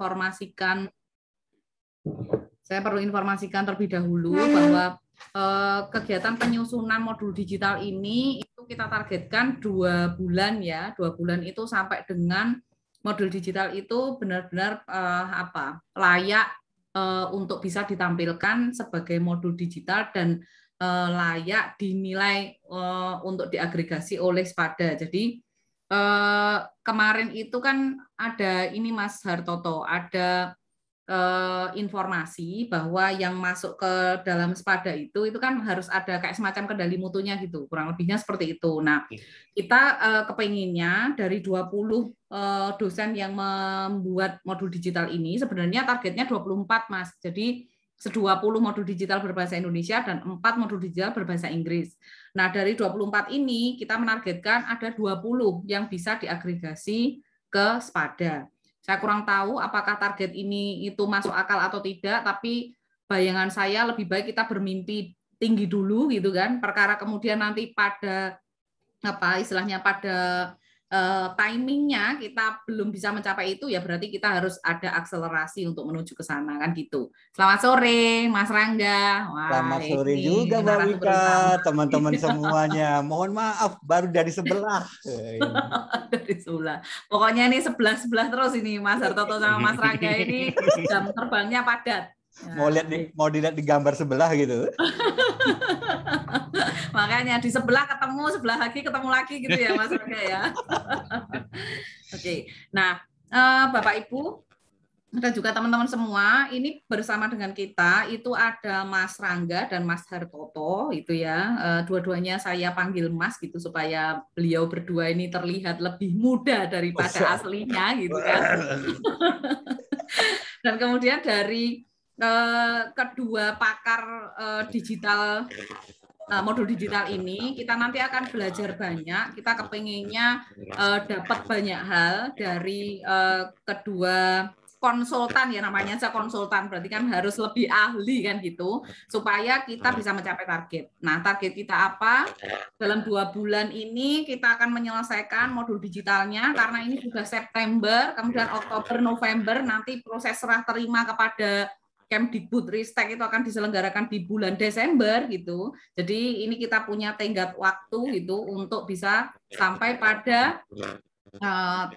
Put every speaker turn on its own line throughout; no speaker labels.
informasikan terlebih dahulu bahwa kegiatan penyusunan modul digital ini itu kita targetkan 2 bulan ya. 2 bulan itu sampai dengan modul digital itu benar-benar layak untuk bisa ditampilkan sebagai modul digital dan layak dinilai untuk diagregasi oleh Spada. Jadi kemarin itu kan ada ini Mas Hartoto, ada informasi bahwa yang masuk ke dalam Spada itu kan harus ada kayak semacam kendali mutunya gitu, kurang lebihnya seperti itu. Nah, kita kepinginnya dari 20 dosen yang membuat modul digital ini sebenarnya targetnya 24 Mas. Jadi 20 modul digital berbahasa Indonesia dan 4 modul digital berbahasa Inggris. Nah, dari 24 ini kita menargetkan ada 20 yang bisa diagregasi ke Spada. Saya kurang tahu apakah target ini itu masuk akal atau tidak, tapi bayangan saya lebih baik kita bermimpi tinggi dulu gitu kan. Perkara kemudian nanti pada pada timingnya kita belum bisa mencapai itu, ya berarti kita harus ada akselerasi untuk menuju ke sana kan gitu. Selamat sore Mas Rangga.
Selamat sore juga Mbak Wika, teman-teman semuanya. Mohon maaf baru dari sebelah.
Dari sebelah. Pokoknya ini sebelah terus ini Mas Hartoto sama Mas Rangga ini jam terbangnya padat.
Mau dilihat di gambar sebelah gitu.
Makanya di sebelah ketemu, sebelah lagi ketemu lagi gitu ya Mas Rangga ya. Oke. Nah, Bapak Ibu dan juga teman-teman semua, ini bersama dengan kita itu ada Mas Rangga dan Mas Hartoto itu ya. Dua-duanya saya panggil Mas gitu supaya beliau berdua ini terlihat lebih muda daripada aslinya gitu kan. Dan kemudian dari kedua pakar digital modul digital ini kita nanti akan belajar banyak. Kita kepinginnya dapat banyak hal dari kedua konsultan ya, namanya aja konsultan, berarti kan harus lebih ahli kan gitu, supaya kita bisa mencapai target. Nah, target kita apa? Dalam 2 bulan ini kita akan menyelesaikan modul digitalnya, karena ini sudah September, kemudian Oktober, November, nanti proses serah terima kepada Kemdikbudristek itu akan diselenggarakan di bulan Desember gitu. Jadi ini kita punya tenggat waktu gitu untuk bisa sampai pada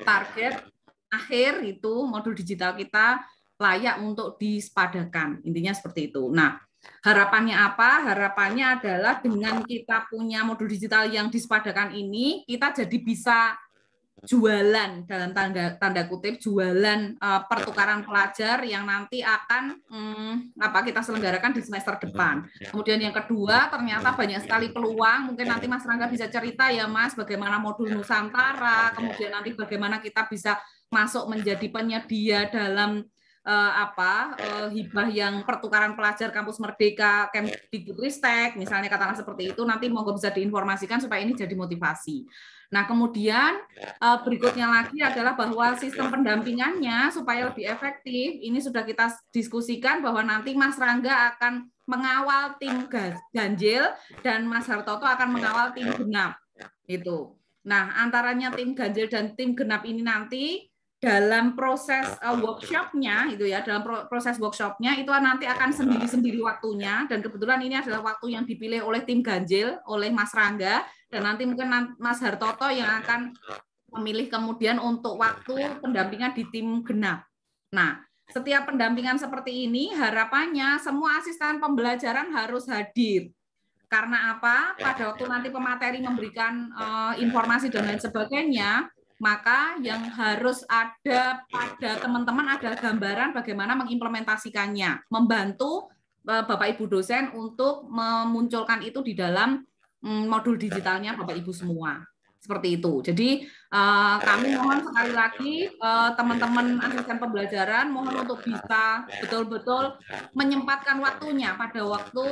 target akhir itu modul digital kita layak untuk dispadakan. Intinya seperti itu. Nah, harapannya apa? Harapannya adalah dengan kita punya modul digital yang dispadakan ini, kita jadi bisa jualan dalam tanda kutip jualan pertukaran pelajar yang nanti akan kita selenggarakan di semester depan. Kemudian yang kedua, ternyata banyak sekali peluang. Mungkin nanti Mas Rangga bisa cerita ya Mas, bagaimana modul Nusantara, kemudian nanti bagaimana kita bisa masuk menjadi penyedia dalam hibah yang pertukaran pelajar kampus Merdeka Kemdikbudristek misalnya, katakan seperti itu, nanti monggo bisa diinformasikan supaya ini jadi motivasi. Nah, kemudian berikutnya lagi adalah bahwa sistem pendampingannya supaya lebih efektif, ini sudah kita diskusikan bahwa nanti Mas Rangga akan mengawal tim ganjil dan Mas Hartoto akan mengawal tim genap. Itu. Nah, antaranya tim ganjil dan tim genap ini nanti dalam proses workshopnya itu ya, dalam proses workshopnya itu nanti akan sendiri-sendiri waktunya, dan kebetulan ini adalah waktu yang dipilih oleh tim ganjil oleh Mas Rangga, dan nanti mungkin Mas Hartoto yang akan memilih kemudian untuk waktu pendampingan di tim genap. Nah, setiap pendampingan seperti ini harapannya semua asisten pembelajaran harus hadir. Karena apa? Pada waktu nanti pemateri memberikan informasi dan lain sebagainya, maka yang harus ada pada teman-teman adalah gambaran bagaimana mengimplementasikannya, membantu Bapak Ibu dosen untuk memunculkan itu di dalam modul digitalnya Bapak Ibu semua. Seperti itu. Jadi kami mohon sekali lagi teman-teman asisten pembelajaran mohon untuk bisa betul-betul menyempatkan waktunya pada waktu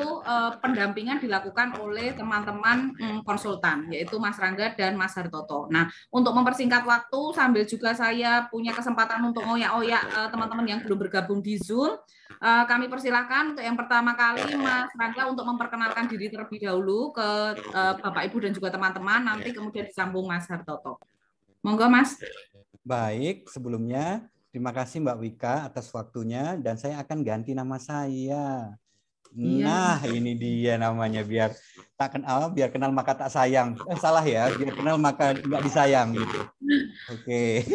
pendampingan dilakukan oleh teman-teman konsultan, yaitu Mas Rangga dan Mas Hartoto. Nah, untuk mempersingkat waktu sambil juga saya punya kesempatan untuk ngoyak-oyak teman-teman yang belum bergabung di Zoom, kami persilahkan untuk yang pertama kali Mas Rangga untuk memperkenalkan diri terlebih dahulu ke Bapak Ibu dan juga teman-teman, nanti kemudian disambung Mas Hartoto. Monggo Mas.
Baik, sebelumnya Terima kasih Mbak Wika atas waktunya dan saya akan ganti nama saya.
Iya.
Nah, ini dia namanya biar tak kenal, biar kenal maka tak sayang. Salah ya, biar kenal maka nggak disayang gitu. Oke.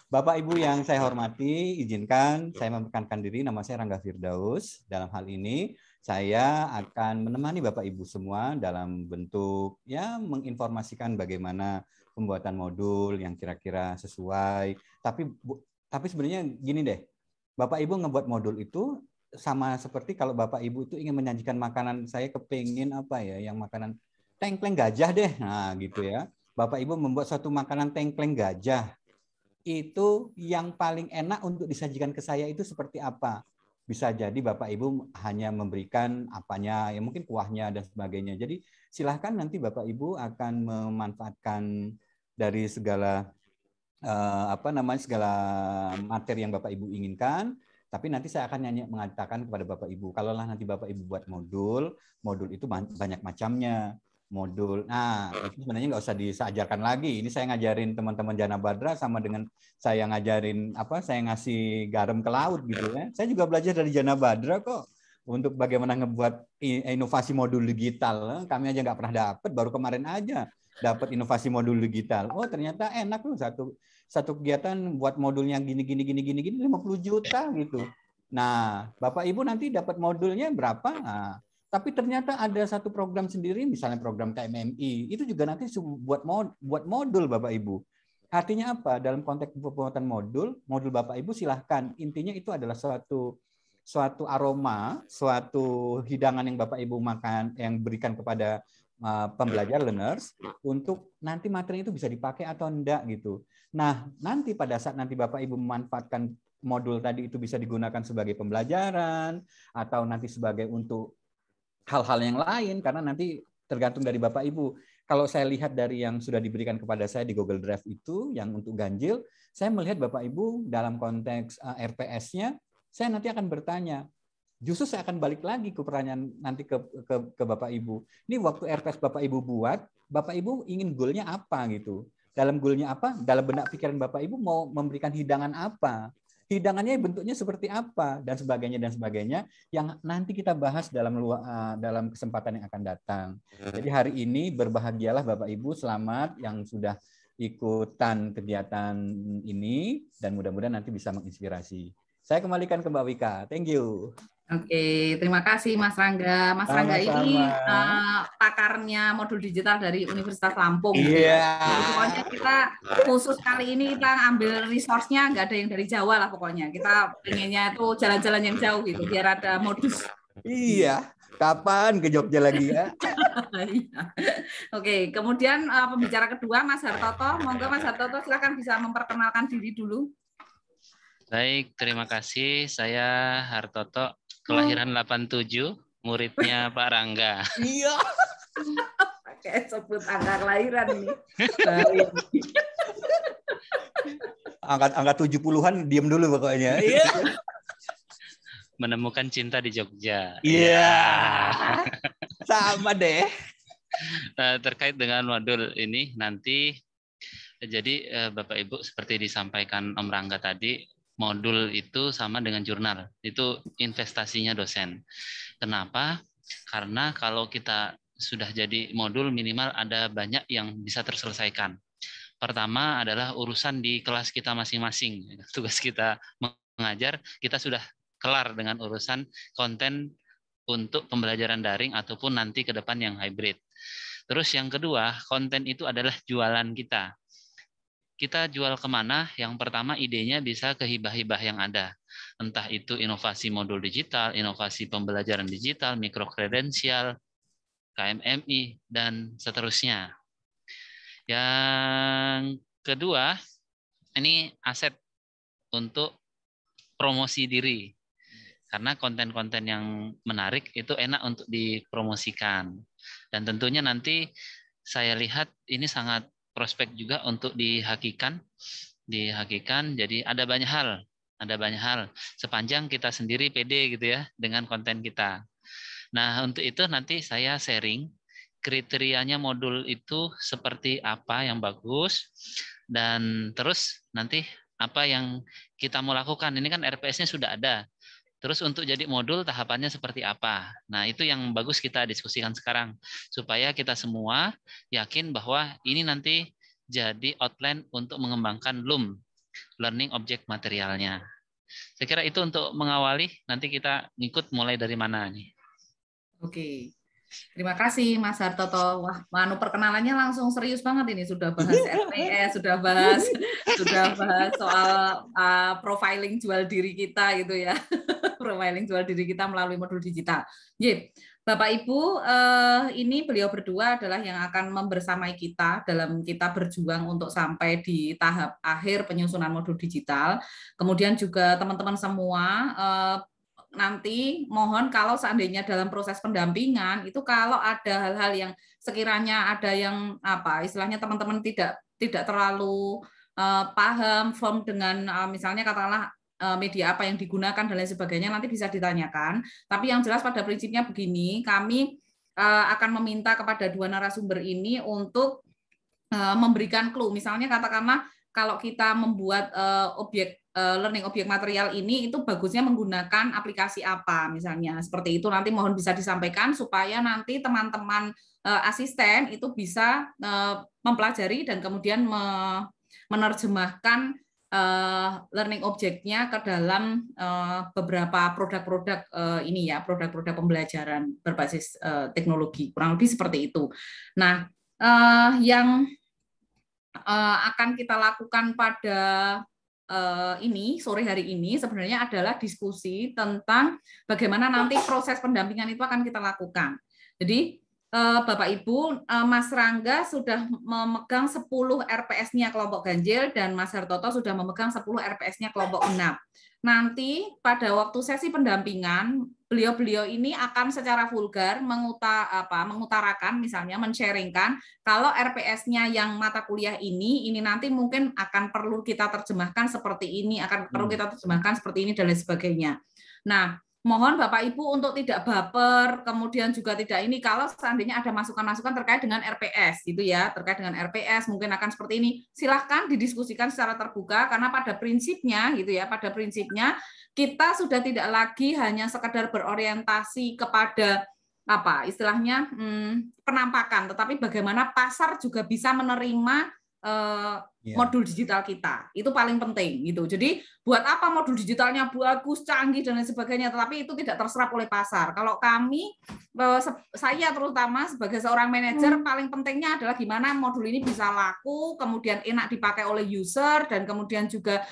Bapak Ibu yang saya hormati, izinkan saya memperkenalkan diri. Nama saya Rangga Firdaus. Dalam hal ini saya akan menemani Bapak Ibu semua dalam bentuk ya menginformasikan bagaimana pembuatan modul yang kira-kira sesuai. Tapi sebenarnya gini deh, Bapak Ibu ngebuat modul itu sama seperti kalau Bapak Ibu itu ingin menyajikan makanan, saya kepingin apa ya, yang makanan tengkleng gajah deh, nah gitu ya. Bapak Ibu membuat suatu makanan tengkleng gajah, itu yang paling enak untuk disajikan ke saya itu seperti apa? Bisa jadi Bapak Ibu hanya memberikan apanya, ya mungkin kuahnya dan sebagainya. Jadi silahkan nanti Bapak Ibu akan memanfaatkan dari segala segala materi yang Bapak Ibu inginkan. Tapi nanti saya akan mengatakan kepada Bapak Ibu, kalaulah nanti Bapak Ibu buat modul, modul itu banyak macamnya. Modul, nah itu sebenarnya nggak usah diajarkan lagi. Ini saya ngajarin teman-teman Jana Badra sama dengan saya ngajarin saya ngasih garam ke laut gitu ya. Saya juga belajar dari Jana Badra kok untuk bagaimana ngebuat inovasi modul digital. Kami aja nggak pernah dapat, baru kemarin aja dapat inovasi modul digital. Oh ternyata enak loh satu kegiatan buat modulnya gini 50 juta gitu. Nah, Bapak Ibu nanti dapat modulnya berapa? Nah, tapi ternyata ada satu program sendiri, misalnya program KMMI, itu juga nanti buat modul Bapak Ibu. Artinya apa? Dalam konteks pembuatan modul Bapak Ibu silahkan. Intinya itu adalah suatu aroma, suatu hidangan yang Bapak Ibu makan, yang berikan kepada pembelajar learners untuk nanti materi itu bisa dipakai atau enggak gitu. Nah, nanti pada saat nanti Bapak Ibu memanfaatkan modul tadi itu bisa digunakan sebagai pembelajaran atau nanti sebagai untuk hal-hal yang lain karena nanti tergantung dari Bapak Ibu. Kalau saya lihat dari yang sudah diberikan kepada saya di Google Drive itu yang untuk ganjil, saya melihat Bapak Ibu dalam konteks RPS-nya, saya nanti akan bertanya. Justru saya akan balik lagi ke pertanyaan nanti ke Bapak Ibu. Ini waktu RPS Bapak Ibu buat, Bapak Ibu ingin goalnya apa gitu. Dalam goalnya apa? Dalam benak pikiran Bapak Ibu mau memberikan hidangan apa? Hidangannya bentuknya seperti apa dan sebagainya yang nanti kita bahas dalam kesempatan yang akan datang. Jadi hari ini berbahagialah Bapak Ibu, selamat yang sudah ikutan kegiatan ini dan mudah-mudahan nanti bisa menginspirasi. Saya kembalikan ke Mbak Wika. Thank you.
Oke, terima kasih Mas Rangga. Mas Rangga ini pakarnya modul digital dari Universitas Lampung.
Iya.
Jadi pokoknya kita khusus kali ini kita ambil resource-nya nggak ada yang dari Jawa lah pokoknya. Kita pengennya itu jalan-jalan yang jauh gitu, biar ada modus.
Iya. Kapan ke Jogja lagi ya?
Oke, kemudian pembicara kedua Mas Hartoto. Monggo Mas Hartoto silakan bisa memperkenalkan diri dulu.
Baik, terima kasih. Saya Hartoto, kelahiran 87, muridnya Pak Rangga.
Iya.
Pakai sebut angka kelahiran ini.
Angka 70-an diem dulu pokoknya. Iya.
Menemukan cinta di Jogja.
Iya. Sama deh.
Terkait dengan modul ini nanti, jadi Bapak Ibu seperti disampaikan Om Rangga tadi, modul itu sama dengan jurnal. Itu investasinya dosen. Kenapa? Karena kalau kita sudah jadi modul minimal ada banyak yang bisa terselesaikan. Pertama adalah urusan di kelas kita masing-masing. Tugas kita mengajar, kita sudah kelar dengan urusan konten untuk pembelajaran daring ataupun nanti ke depan yang hybrid. Terus yang kedua, konten itu adalah jualan kita. Kita jual kemana? Yang pertama idenya bisa ke hibah-hibah yang ada. Entah itu inovasi modul digital, inovasi pembelajaran digital, mikrokredensial, KMMI, dan seterusnya. Yang kedua, ini aset untuk promosi diri. Karena konten-konten yang menarik itu enak untuk dipromosikan. Dan tentunya nanti saya lihat ini sangat prospek juga untuk dihakikan. Jadi ada banyak hal sepanjang kita sendiri pede gitu ya dengan konten kita. Nah, untuk itu nanti saya sharing kriterianya modul itu seperti apa yang bagus, dan terus nanti apa yang kita mau lakukan. Ini kan RPS-nya sudah ada. Terus untuk jadi modul tahapannya seperti apa? Nah, itu yang bagus kita diskusikan sekarang supaya kita semua yakin bahwa ini nanti jadi outline untuk mengembangkan LOM, Learning Object Materialnya. Saya kira itu untuk mengawali, nanti kita ngikut mulai dari mana nih.
Oke. Terima kasih Mas Hartoto. Wah, perkenalannya langsung serius banget ini, sudah bahas RPS, sudah bahas soal profiling jual diri kita gitu ya. Profiling jual diri kita melalui modul digital. Bapak Ibu, ini beliau berdua adalah yang akan membersamai kita dalam kita berjuang untuk sampai di tahap akhir penyusunan modul digital. Kemudian juga teman-teman semua nanti mohon kalau seandainya dalam proses pendampingan itu kalau ada hal-hal yang sekiranya ada yang istilahnya teman-teman tidak terlalu paham form dengan misalnya katakanlah media apa yang digunakan dan lain sebagainya nanti bisa ditanyakan. Tapi yang jelas pada prinsipnya begini, kami akan meminta kepada dua narasumber ini untuk memberikan clue. Misalnya katakanlah kalau kita membuat learning object material ini itu bagusnya menggunakan aplikasi apa misalnya seperti itu, nanti mohon bisa disampaikan supaya nanti teman-teman asisten itu bisa mempelajari dan kemudian menerjemahkan learning object-nya ke dalam beberapa produk-produk ini ya, produk-produk pembelajaran berbasis teknologi, kurang lebih seperti itu. Nah, yang akan kita lakukan pada sore hari ini sebenarnya adalah diskusi tentang bagaimana nanti proses pendampingan itu akan kita lakukan. Jadi Bapak Ibu, Mas Rangga sudah memegang 10 RPS-nya kelompok ganjil dan Mas Hartoto sudah memegang 10 RPS-nya kelompok genap. Nanti pada waktu sesi pendampingan, beliau-beliau ini akan secara vulgar mengutarakan, misalnya men-sharingkan kalau RPS-nya yang mata kuliah ini nanti mungkin akan perlu kita terjemahkan seperti ini, akan perlu kita terjemahkan seperti ini dan lain sebagainya. Nah, mohon Bapak Ibu untuk tidak baper, kemudian juga tidak ini kalau seandainya ada masukan-masukan terkait dengan RPS gitu ya, terkait dengan RPS mungkin akan seperti ini. Silahkan didiskusikan secara terbuka karena pada prinsipnya gitu ya, pada prinsipnya kita sudah tidak lagi hanya sekedar berorientasi kepada istilahnya penampakan, tetapi bagaimana pasar juga bisa menerima modul digital kita, itu paling penting gitu. Jadi buat apa modul digitalnya bagus, canggih dan lain sebagainya, tetapi itu tidak terserap oleh pasar. Kalau kami, saya terutama sebagai seorang manajer, paling pentingnya adalah gimana modul ini bisa laku, kemudian enak dipakai oleh user, dan kemudian juga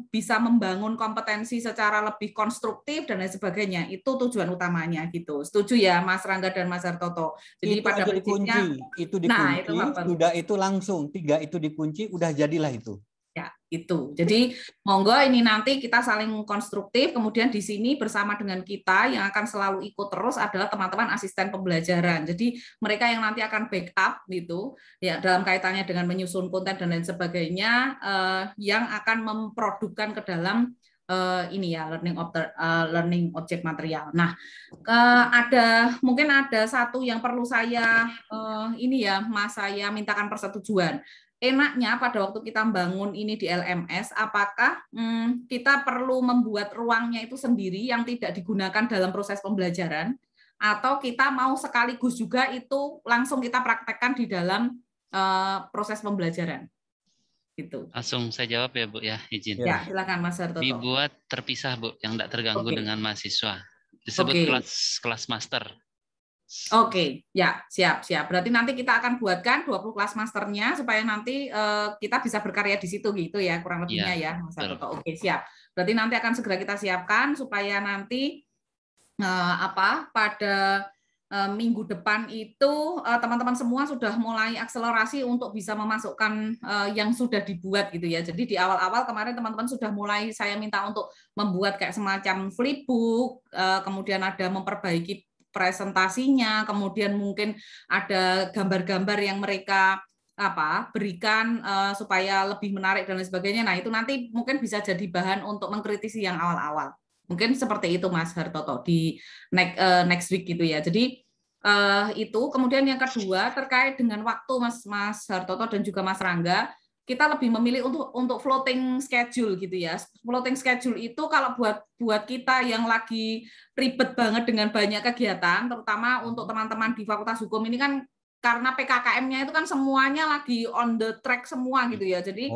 bisa membangun kompetensi secara lebih konstruktif dan lain sebagainya. Itu tujuan utamanya gitu. Setuju ya Mas Rangga dan Mas Hartoto. Jadi
itu
pada prinsipnya
itu dikunci, sudah itu langsung 3 itu dikunci, udah jadilah itu.
Ya, itu. Jadi monggo ini nanti kita saling konstruktif, kemudian di sini bersama dengan kita yang akan selalu ikut terus adalah teman-teman asisten pembelajaran. Jadi mereka yang nanti akan backup gitu ya dalam kaitannya dengan menyusun konten dan lain sebagainya yang akan memprodukkan ke dalam learning object material. Nah, mungkin ada satu yang perlu saya saya mintakan persetujuan. Enaknya pada waktu kita bangun ini di LMS, apakah kita perlu membuat ruangnya itu sendiri yang tidak digunakan dalam proses pembelajaran, atau kita mau sekaligus juga itu langsung kita praktekkan di dalam proses pembelajaran? Gitu.
Langsung saya jawab ya Bu ya, izin.
Ya, silakan Mas Hartoto.
Dibuat terpisah Bu, yang tidak terganggu dengan mahasiswa. Disebut kelas master.
Oke, ya siap. Berarti nanti kita akan buatkan 20 kelas masternya supaya nanti kita bisa berkarya di situ gitu ya, kurang lebihnya ya, Mas Hartoto. Oke, siap. Berarti nanti akan segera kita siapkan supaya nanti pada minggu depan itu teman-teman semua sudah mulai akselerasi untuk bisa memasukkan yang sudah dibuat gitu ya. Jadi di awal-awal kemarin teman-teman sudah mulai saya minta untuk membuat kayak semacam flipbook, kemudian ada memperbaiki presentasinya, kemudian mungkin ada gambar-gambar yang mereka berikan supaya lebih menarik dan lain sebagainya. Nah, itu nanti mungkin bisa jadi bahan untuk mengkritisi yang awal-awal. Mungkin seperti itu Mas Hartoto di next week gitu ya. Jadi itu kemudian yang kedua terkait dengan waktu Mas Hartoto dan juga Mas Rangga. kita lebih memilih untuk floating schedule gitu ya. Floating schedule itu kalau buat kita yang lagi ribet banget dengan banyak kegiatan, terutama untuk teman-teman di Fakultas Hukum ini kan karena PKKM-nya itu kan semuanya lagi on the track semua gitu ya. Jadi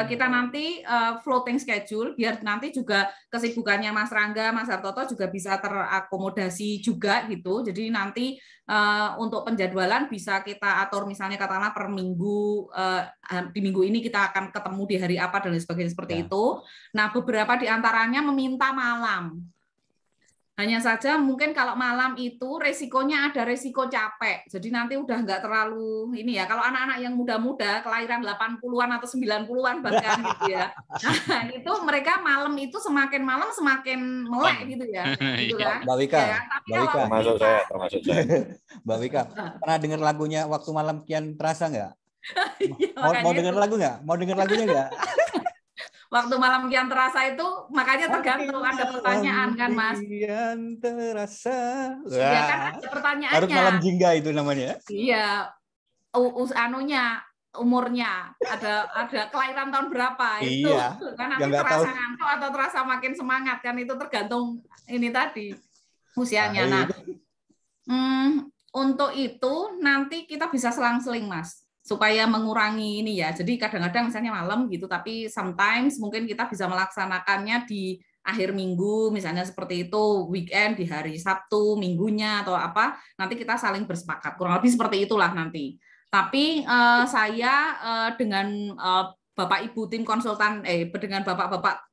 kita nanti floating schedule biar nanti juga kesibukannya Mas Rangga, Mas Hartoto juga bisa terakomodasi juga gitu. Jadi nanti untuk penjadwalan bisa kita atur misalnya katakanlah per minggu, di minggu ini kita akan ketemu di hari apa dan lain sebagainya seperti itu. Nah, beberapa di antaranya meminta malam. Hanya saja mungkin kalau malam itu resikonya ada resiko capek. Jadi nanti udah nggak terlalu ini ya. Kalau anak-anak yang muda-muda kelahiran 80-an atau 90-an bahkan gitu ya. Nah, itu mereka malam itu semakin malam semakin melek gitu ya. Gitu kan.
Mbak Wika,
Ya, tapi
Mbak Wika.
Termasuk saya.
Mbak Wika, pernah dengar lagunya Waktu Malam Kian Terasa nggak?
Ya,
Mau dengar lagu nggak? Mau dengar lagunya nggak?
Waktu malam kian terasa itu makanya tergantung ada pertanyaan kan Mas.
Kian terasa.
Iya kan ada pertanyaannya.
Harus malam jingga itu namanya.
Iya. Anunya umurnya ada kelahiran tahun berapa itu kan nanti terasa ngantuk atau terasa makin semangat kan itu tergantung ini tadi usianya. Nah, untuk itu nanti kita bisa selang-seling Mas. Supaya mengurangi ini ya. Jadi kadang-kadang misalnya malam gitu, tapi sometimes mungkin kita bisa melaksanakannya di akhir minggu, misalnya seperti itu, weekend di hari Sabtu, minggunya atau apa, nanti kita saling bersepakat. Kurang lebih seperti itulah nanti. Tapi saya dengan Bapak Ibu tim konsultan, dengan Bapak-Bapak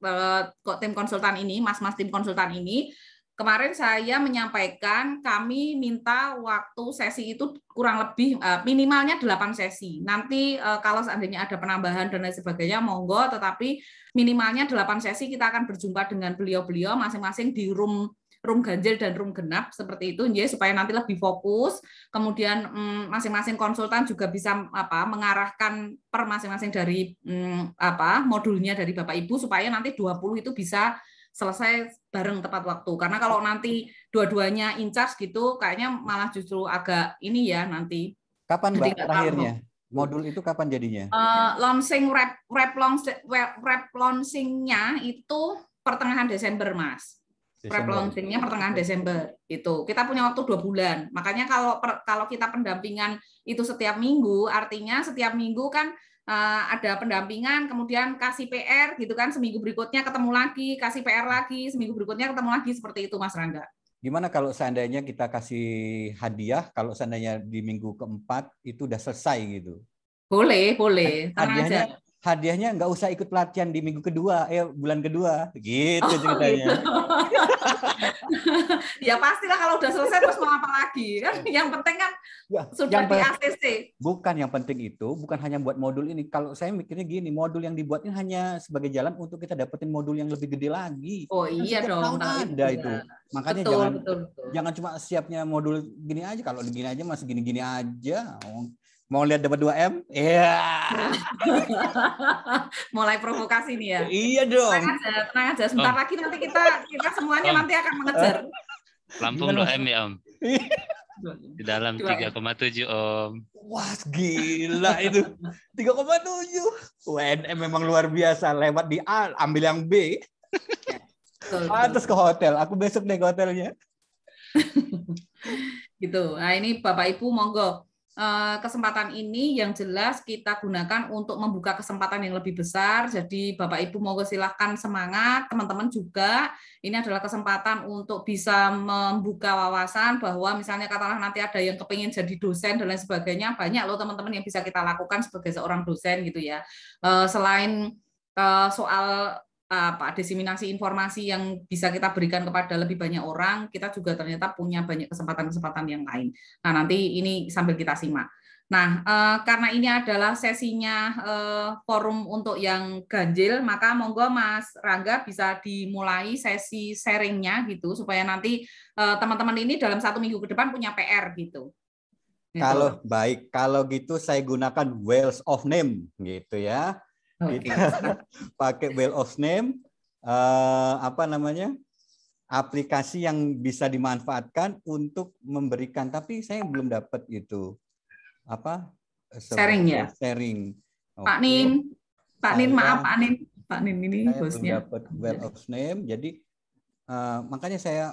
tim konsultan ini, Mas-Mas tim konsultan ini, kemarin saya menyampaikan kami minta waktu sesi itu kurang lebih minimalnya 8 sesi. Nanti kalau seandainya ada penambahan dan lain sebagainya monggo, tetapi minimalnya 8 sesi kita akan berjumpa dengan beliau-beliau masing-masing di room ganjil dan room genap seperti itu ya, supaya nanti lebih fokus. Kemudian masing-masing konsultan juga bisa mengarahkan per masing-masing dari modulnya dari Bapak Ibu supaya nanti 20 itu bisa selesai bareng tepat waktu. Karena kalau nanti dua-duanya in charge gitu, kayaknya malah justru agak ini ya nanti.
Kapan Mbak terakhirnya? Modul itu kapan jadinya?
Launching rep launchingnya itu pertengahan Desember, Mas. Rep launchingnya pertengahan Desember itu. Kita punya waktu 2 bulan. Makanya kalau kita pendampingan itu setiap minggu, artinya setiap minggu kan ada pendampingan, kemudian kasih PR gitu kan, seminggu berikutnya ketemu lagi, kasih PR lagi, seminggu berikutnya ketemu lagi, seperti itu Mas Rangga.
Gimana kalau seandainya kita kasih hadiah, kalau seandainya di minggu keempat itu udah selesai gitu?
Boleh.
Hadiahnya nggak usah ikut pelatihan di minggu kedua, bulan kedua, gitu ceritanya.
Gitu. Ya pastilah kalau udah selesai terus mau apa lagi kan? Yang penting kan sudah di ACC.
Bukan, yang penting itu bukan hanya buat modul ini. Kalau saya mikirnya gini, modul yang dibuat ini hanya sebagai jalan untuk kita dapetin modul yang lebih gede lagi.
Oh iya dong.
Ada itu. Makanya betul. Jangan cuma siapnya modul gini aja. Kalau gini aja masih gini-gini aja. Mau lihat dapat 2M? Iya.
Mulai provokasi nih ya.
Iya dong.
Tenang aja. Sebentar lagi nanti kita semuanya nanti akan mengejar.
Lampung 2M ya Om. Di dalam 3,7 Om.
Wah gila itu. 3,7. UNM memang luar biasa. Lewat di A, ambil yang B. Terus ke hotel. Aku besok deh ke hotelnya.
Gitu. Nah ini Bapak Ibu monggo. Kesempatan ini yang jelas kita gunakan untuk membuka kesempatan yang lebih besar. Jadi Bapak Ibu monggo silahkan semangat, teman-teman juga. Ini adalah kesempatan untuk bisa membuka wawasan bahwa misalnya katakanlah nanti ada yang kepingin jadi dosen dan lain sebagainya, banyak loh teman-teman yang bisa kita lakukan sebagai seorang dosen gitu ya. Selain soal diseminasi informasi yang bisa kita berikan kepada lebih banyak orang, kita juga ternyata punya banyak kesempatan-kesempatan yang lain. Nah, nanti ini sambil kita simak. Nah, karena ini adalah sesinya forum untuk yang ganjil, maka monggo Mas Rangga bisa dimulai sesi sharingnya gitu, supaya nanti teman-teman ini dalam 1 minggu ke depan punya PR gitu.
Kalau gitu saya gunakan Wheels of Name gitu ya. Kita pakai Wheel of Name, aplikasi yang bisa dimanfaatkan untuk memberikan, tapi saya belum dapat itu sharing ya. Sharing.
Pak Ning, Pak Nin, maaf Pak Nin. Pak Nin ini
saya
hostnya.
belum dapat well of name, jadi makanya saya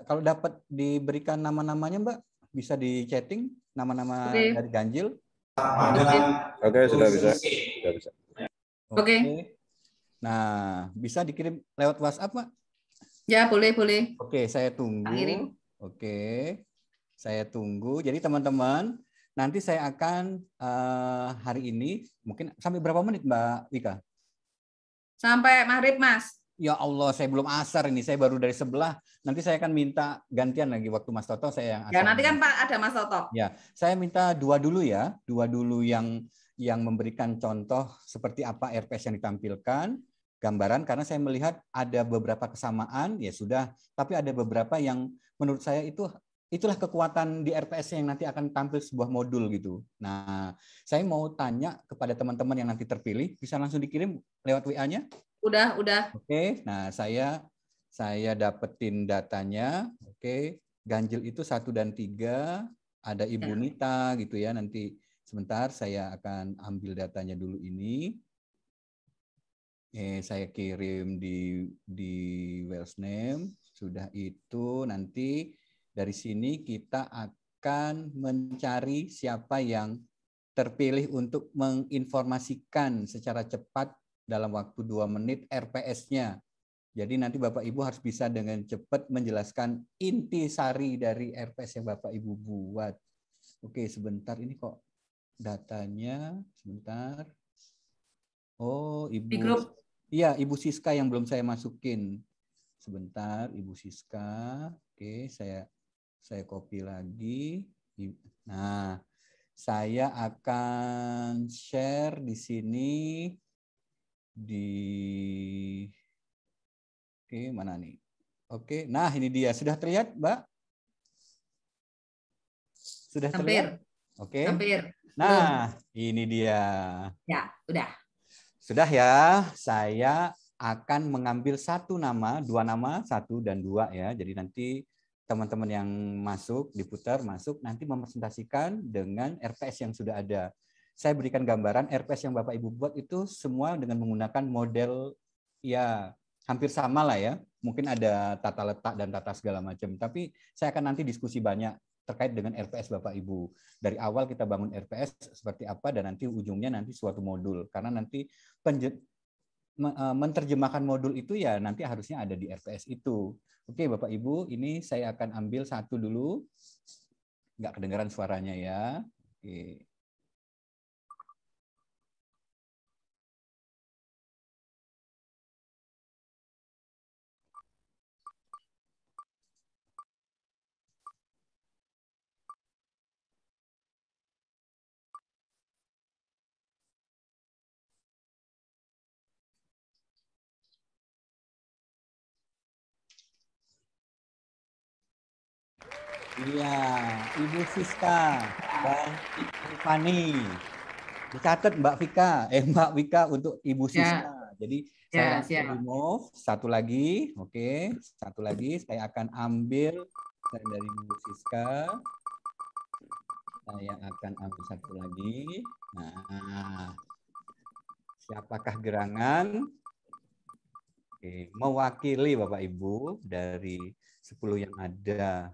kalau dapat diberikan nama-namanya Mbak, bisa di chatting nama-nama dari ganjil.
Oke, sudah bisa. Sudah bisa.
Oke.
Nah, bisa dikirim lewat WhatsApp, Pak?
Ya, boleh.
Oke, saya tunggu. Oke, saya tunggu. Jadi teman-teman, nanti saya akan hari ini, mungkin sampai berapa menit Mbak Wika?
Sampai maghrib, Mas.
Ya Allah, saya belum asar ini. Saya baru dari sebelah. Nanti saya akan minta gantian lagi waktu Mas Toto, saya yang asar.
Ya, nanti kan Pak ada Mas Toto.
Ya, saya minta dua dulu ya. Dua dulu yang memberikan contoh seperti apa RPS yang ditampilkan, gambaran, karena saya melihat ada beberapa kesamaan, ya sudah. Tapi ada beberapa yang menurut saya itulah kekuatan di RPS yang nanti akan tampil sebuah modul gitu. Nah, saya mau tanya kepada teman-teman yang nanti terpilih, bisa langsung dikirim lewat WA-nya?
Udah.
Oke, nah saya dapetin datanya. Oke, ganjil itu 1 dan 3, ada Ibu Nita gitu ya. Nanti sebentar saya akan ambil datanya dulu ini. Saya kirim di Wells Name. Sudah itu nanti dari sini kita akan mencari siapa yang terpilih untuk menginformasikan secara cepat dalam waktu 2 menit RPS-nya. Jadi nanti Bapak Ibu harus bisa dengan cepat menjelaskan intisari dari RPS yang Bapak Ibu buat. Oke, sebentar ini kok datanya, sebentar. Oh, Ibu.
Di grup.
Iya, Ibu Siska yang belum saya masukin. Sebentar, Ibu Siska. Oke, saya copy lagi. Nah, saya akan share di sini Oke, mana nih? Oke, nah ini dia. Sudah terlihat, Mbak? Sudah terlihat? Oke.
Hampir.
Nah, ini dia.
Ya, udah.
Sudah ya, saya akan mengambil 1 nama, 2 nama, 1 dan 2 ya. Jadi nanti teman-teman yang masuk, diputar, masuk, nanti mepresentasikan dengan RPS yang sudah ada. Saya berikan gambaran RPS yang Bapak Ibu buat itu semua dengan menggunakan model ya hampir sama lah ya. Mungkin ada tata letak dan tata segala macam. Tapi saya akan nanti diskusi banyak terkait dengan RPS Bapak Ibu. Dari awal kita bangun RPS seperti apa dan nanti ujungnya nanti suatu modul. Karena nanti menerjemahkan modul itu ya nanti harusnya ada di RPS itu. Oke Bapak Ibu, ini saya akan ambil 1 dulu. Nggak kedengaran suaranya ya. Oke. Iya, Ibu Siska dan Fani. Dicatat Mbak Wika untuk Ibu Siska. Jadi saya remove 1 lagi. Oke, 1 lagi saya akan ambil dari Ibu Siska. Saya akan ambil 1 lagi. Nah, siapakah gerangan? Oke, mewakili Bapak Ibu dari 10 yang ada.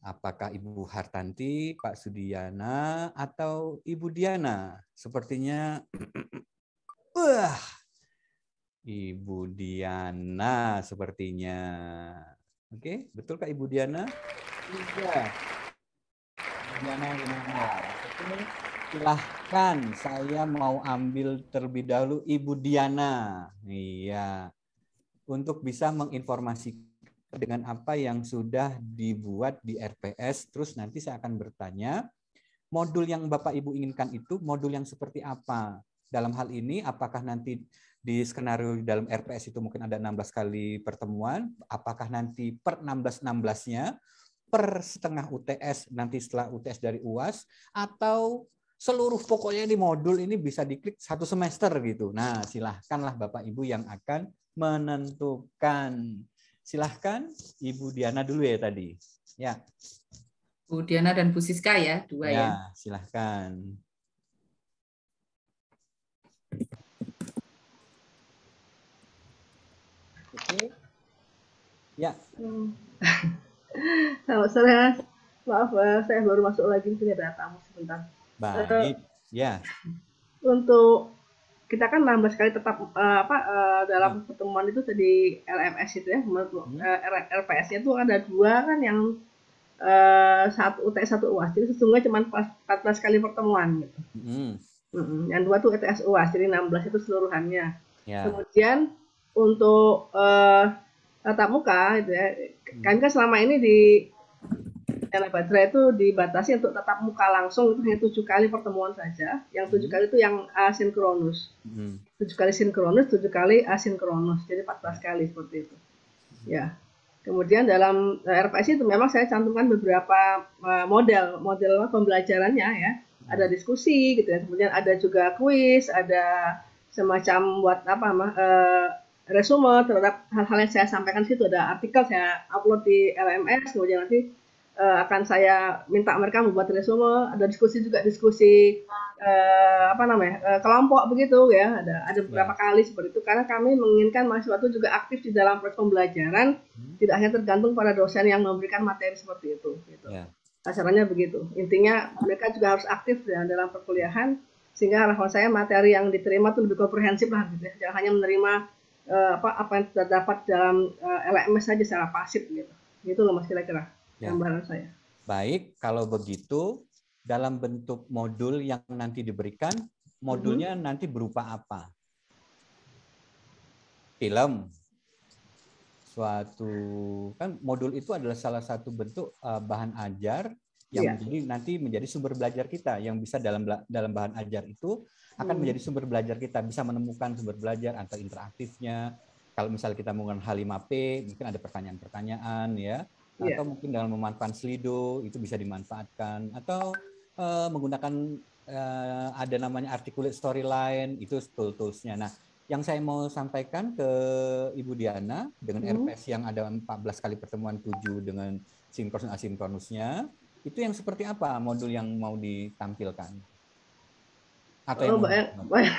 Apakah Ibu Hartanti, Pak Sudiyana, atau Ibu Diana? Sepertinya, Ibu Diana sepertinya. Oke, betul Kak Ibu Diana? Iya. Diana. Oke, silahkan. Saya mau ambil terlebih dahulu Ibu Diana. Iya. Untuk bisa menginformasikan dengan apa yang sudah dibuat di RPS, terus nanti saya akan bertanya, modul yang Bapak Ibu inginkan itu modul yang seperti apa? Dalam hal ini, apakah nanti di skenario dalam RPS itu mungkin ada 16 kali pertemuan, apakah nanti per 16-16-nya, per setengah UTS, nanti setelah UTS dari UAS, atau seluruh pokoknya di modul ini bisa diklik 1 semester gitu. Nah, silahkanlah Bapak Ibu yang akan menentukan. Silahkan Ibu Diana dulu ya tadi. Ya.
Bu Diana dan Bu Siska ya, 2 ya.
Silahkan. Oke. Ya.
Selamat sore, Mas. Maaf, saya baru masuk lagi, mungkin ada tamu sebentar.
Baik. Ya.
Untuk kita kan nambah sekali tetap dalam pertemuan itu tadi LMS itu ya, RPS-nya itu ada 2 kan yang satu UTS 1 UAS, jadi sesungguhnya cuma 14 kali pertemuan gitu. Yang 2 tuh UTS UAS, jadi 16 itu seluruhannya. Ya. Kemudian untuk tatap muka gitu ya, kan selama ini di Dana Badra itu dibatasi untuk tatap muka langsung itu hanya 7 kali pertemuan saja. Yang 7 kali itu yang asinkronus. 7 kali sinkronus, 7 kali asinkronus. Jadi 14 kali seperti itu. Ya. Kemudian dalam RPS itu memang saya cantumkan beberapa model pembelajarannya ya. Ada diskusi gitu ya. Kemudian ada juga kuis, ada semacam buat resume terhadap hal-hal yang saya sampaikan di situ. Ada artikel saya upload di LMS, kemudian nanti akan saya minta mereka membuat resume, ada diskusi kelompok begitu ya, ada beberapa kali seperti itu karena kami menginginkan mahasiswa itu juga aktif di dalam proses pembelajaran, tidak hanya tergantung pada dosen yang memberikan materi seperti itu gitu. Acaranya begitu. Intinya mereka juga harus aktif ya, dalam perkuliahan sehingga harapan saya materi yang diterima itu lebih komprehensif lah gitu ya. Jangan hanya menerima apa yang terdapat dalam LMS saja secara pasif gitu. Gitu loh Mas kira-kira. Gambaran saya.
Baik, kalau begitu dalam bentuk modul yang nanti diberikan, modulnya nanti berupa apa? Film, suatu kan modul itu adalah salah satu bentuk bahan ajar yang nanti menjadi sumber belajar kita, yang bisa dalam bahan ajar itu akan menjadi sumber belajar kita, bisa menemukan sumber belajar atau interaktifnya. Kalau misalnya kita menggunakan H5P, mungkin ada pertanyaan-pertanyaan ya. Atau mungkin dalam memanfaatkan Slido itu bisa dimanfaatkan, atau menggunakan ada namanya articulate storyline, itu tools-toolsnya. Nah, yang saya mau sampaikan ke Ibu Diana dengan RPS yang ada 14 kali pertemuan 7 dengan sinkronus asinkronusnya, itu yang seperti apa modul yang mau ditampilkan? Atau yang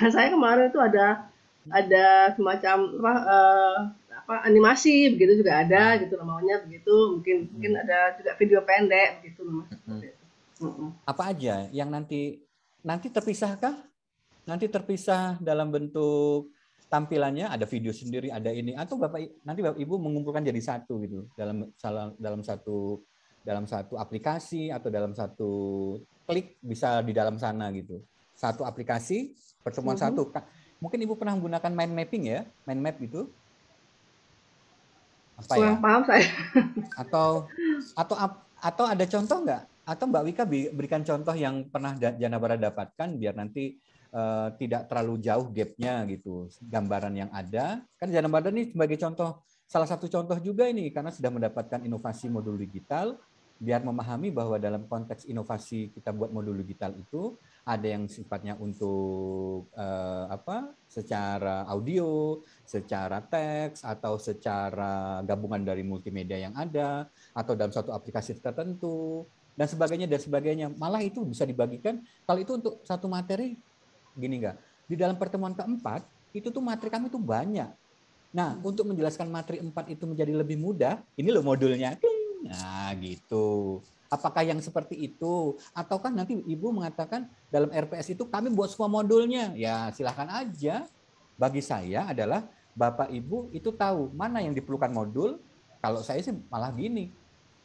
saya kemarin itu ada semacam animasi begitu juga ada gitu namanya begitu, mungkin ada juga video pendek begitu Mas.
Apa aja yang nanti terpisahkah? Nanti terpisah dalam bentuk tampilannya, ada video sendiri, ada ini, atau Bapak Ibu mengumpulkan jadi satu gitu dalam satu aplikasi atau dalam satu klik bisa di dalam sana gitu. Satu aplikasi pertemuan satu. Mungkin Ibu pernah menggunakan mind mapping ya, mind map gitu.
Kurang paham saya.
Atau ada contoh nggak? Atau Mbak Wika berikan contoh yang pernah Janabara dapatkan biar nanti tidak terlalu jauh gapnya gitu, gambaran yang ada. Kan Janabara ini sebagai contoh, salah satu contoh juga ini karena sudah mendapatkan inovasi modul digital, biar memahami bahwa dalam konteks inovasi kita buat modul digital itu ada yang sifatnya untuk secara audio, secara teks, atau secara gabungan dari multimedia yang ada, atau dalam suatu aplikasi tertentu, dan sebagainya. Malah itu bisa dibagikan, kalau itu untuk satu materi, gini enggak, di dalam pertemuan keempat, itu tuh materi kami tuh banyak. Nah, untuk menjelaskan materi 4 itu menjadi lebih mudah, ini loh modulnya. Nah, gitu. Apakah yang seperti itu? Ataukah nanti Ibu mengatakan dalam RPS itu kami buat semua modulnya? Ya, silahkan aja. Bagi saya adalah Bapak Ibu itu tahu mana yang diperlukan modul. Kalau saya sih malah gini.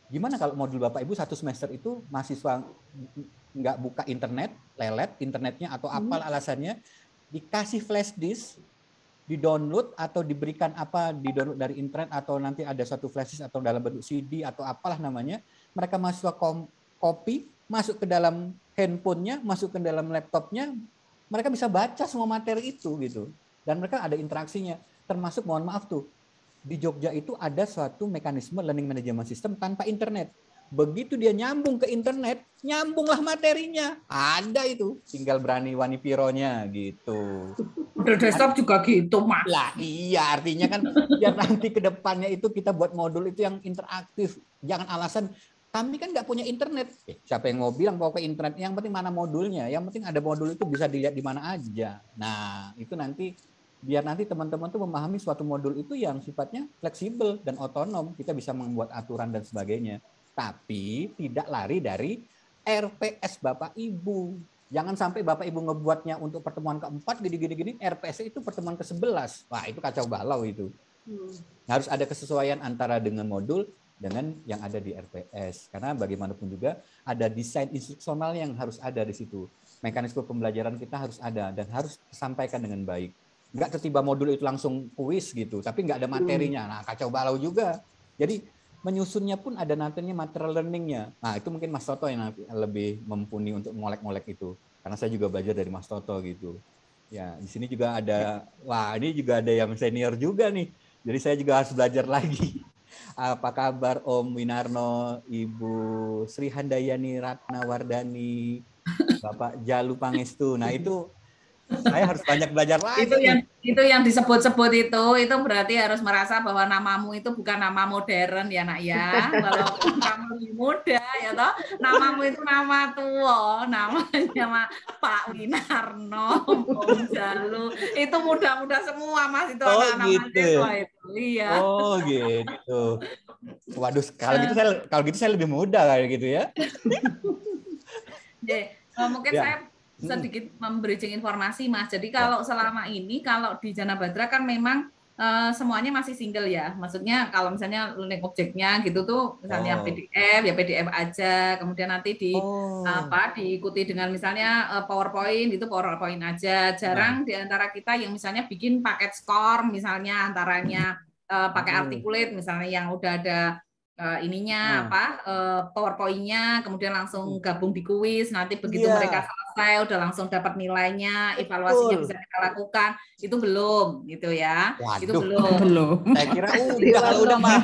Gimana kalau modul Bapak Ibu satu semester itu mahasiswa nggak buka internet, lelet internetnya atau apa alasannya, dikasih flash disk, di-download atau diberikan di-download dari internet atau nanti ada satu flash disk atau dalam bentuk CD atau apalah namanya, mereka mahasiswa copy, masuk ke dalam handphonenya, masuk ke dalam laptopnya, mereka bisa baca semua materi itu gitu. Dan mereka ada interaksinya, termasuk mohon maaf tuh, di Jogja itu ada suatu mekanisme learning management system tanpa internet. Begitu dia nyambung ke internet, nyambunglah materinya. Ada itu, tinggal berani wani pironya gitu.
Model desktop juga gitu, Mas.
Lah iya, artinya kan biar nanti ke depannya itu kita buat modul itu yang interaktif. Jangan alasan kami kan nggak punya internet. Siapa yang mau bilang bawa ke internet? Yang penting mana modulnya. Yang penting ada modul itu bisa dilihat di mana aja. Nah, itu nanti biar nanti teman-teman tuh memahami suatu modul itu yang sifatnya fleksibel dan otonom. Kita bisa membuat aturan dan sebagainya. Tapi tidak lari dari RPS Bapak Ibu. Jangan sampai Bapak Ibu ngebuatnya untuk pertemuan keempat gini, RPS itu pertemuan ke-11. Wah, itu kacau balau itu. Harus ada kesesuaian antara dengan modul dengan yang ada di RPS. Karena bagaimanapun juga ada desain instruksional yang harus ada di situ. Mekanisme pembelajaran kita harus ada dan harus disampaikan dengan baik. Nggak tiba-tiba modul itu langsung kuis gitu, tapi nggak ada materinya. Nah, kacau balau juga. Jadi menyusunnya pun ada nantinya material learning-nya. Nah, itu mungkin Mas Toto yang lebih mumpuni untuk ngolek-ngolek itu. Karena saya juga belajar dari Mas Toto gitu. Ya, di sini juga ada, wah ini juga ada yang senior juga nih. Jadi saya juga harus belajar lagi. Apa kabar Om Winarno, Ibu Sri Handayani Ratnawardani, Bapak Jalu Pangestu. Nah, itu saya harus banyak belajar lagi.
Itu yang disebut-sebut itu berarti harus merasa bahwa namamu itu bukan nama modern ya nak ya. Walaupun kamu muda ya toh, namamu itu nama tua, namanya Pak Winarno, Om Jalu. Itu muda-muda semua Mas itu anak-anak mahasiswa itu. Iya.
Oh gitu. Waduh, kalau gitu saya lebih muda kayak gitu ya.
Mungkin saya sedikit membridging informasi Mas. Jadi kalau selama ini kalau di Jana Badra kan memang semuanya masih single ya. Maksudnya kalau misalnya learning objeknya gitu tuh misalnya PDF ya PDF aja. Kemudian nanti diikuti dengan misalnya PowerPoint itu PowerPoint aja. Jarang di antara kita yang misalnya bikin paket skor misalnya antaranya pakai articulate misalnya yang udah ada PowerPoint-nya, kemudian langsung gabung di kuis, nanti begitu mereka selesai udah langsung dapat nilainya, evaluasinya bisa kita lakukan, itu belum gitu ya.
Waduh,
itu belum.
Saya kira udah mah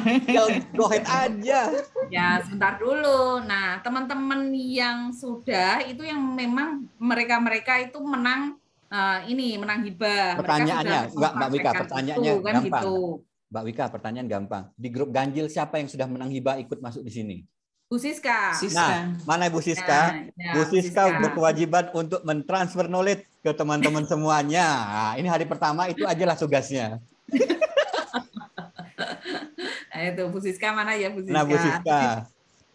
go ahead aja.
Ya, sebentar dulu. Nah, teman-teman yang sudah itu yang memang mereka itu menang menang hibah.
Pertanyaannya, Mbak Wika, pertanyaannya
kan
gampang.
gitu.
Mbak Wika, pertanyaan gampang. Di grup ganjil siapa yang sudah menang hibah ikut masuk di sini?
Bu Siska.
Nah, mana Bu Siska? Bu Siska berkewajiban untuk mentransfer knowledge ke teman-teman semuanya. Nah, ini hari pertama itu aja lah tugasnya.
Nah, itu Bu Siska mana ya Bu Siska?
Nah, Bu Siska.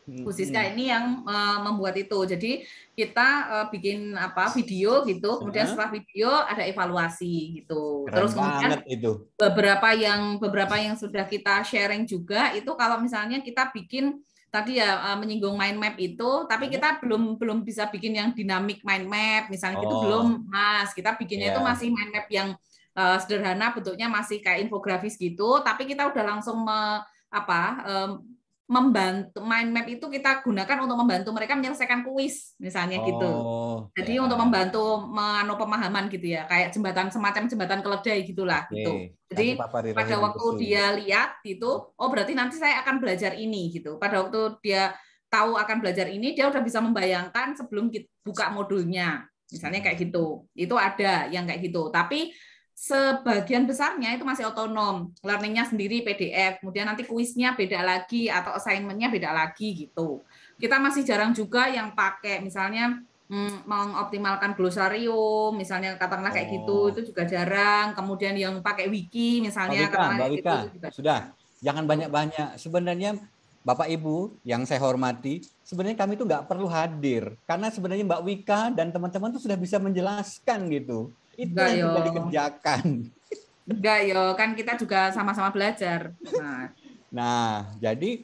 Bu Siska ini yang membuat itu. Jadi kita bikin video gitu, kemudian setelah video ada evaluasi gitu.
Keren
terus kemudian
itu.
beberapa yang sudah kita sharing juga itu kalau misalnya kita bikin tadi ya menyinggung mind map itu, tapi kita belum bisa bikin yang dinamik mind map misalnya itu belum Mas. Kita bikinnya itu masih mind map yang sederhana, bentuknya masih kayak infografis gitu, tapi kita udah langsung membantu mind map itu kita gunakan untuk membantu mereka menyelesaikan kuis misalnya gitu. Jadi untuk membantu pemahaman gitu ya, kayak semacam jembatan keledai gitulah gitu. Jadi pada waktu dia lihat gitu, oh berarti nanti saya akan belajar ini gitu. Pada waktu dia tahu akan belajar ini, dia udah bisa membayangkan sebelum kita buka modulnya. Misalnya kayak gitu. Itu ada yang kayak gitu. Tapi sebagian besarnya itu masih otonom, learning-nya sendiri PDF, kemudian nanti kuisnya beda lagi atau assignment-nya beda lagi gitu. Kita masih jarang juga yang pakai misalnya mengoptimalkan glosarium, misalnya katakanlah kayak gitu, itu juga jarang. Kemudian yang pakai wiki misalnya
Mbak Wika, sudah jangan banyak-banyak. Sebenarnya Bapak Ibu yang saya hormati, sebenarnya kami itu nggak perlu hadir karena sebenarnya Mbak Wika dan teman-teman itu sudah bisa menjelaskan gitu. Itu yang sudah dikerjakan.
Enggak yo, kan kita juga sama-sama belajar.
Nah, jadi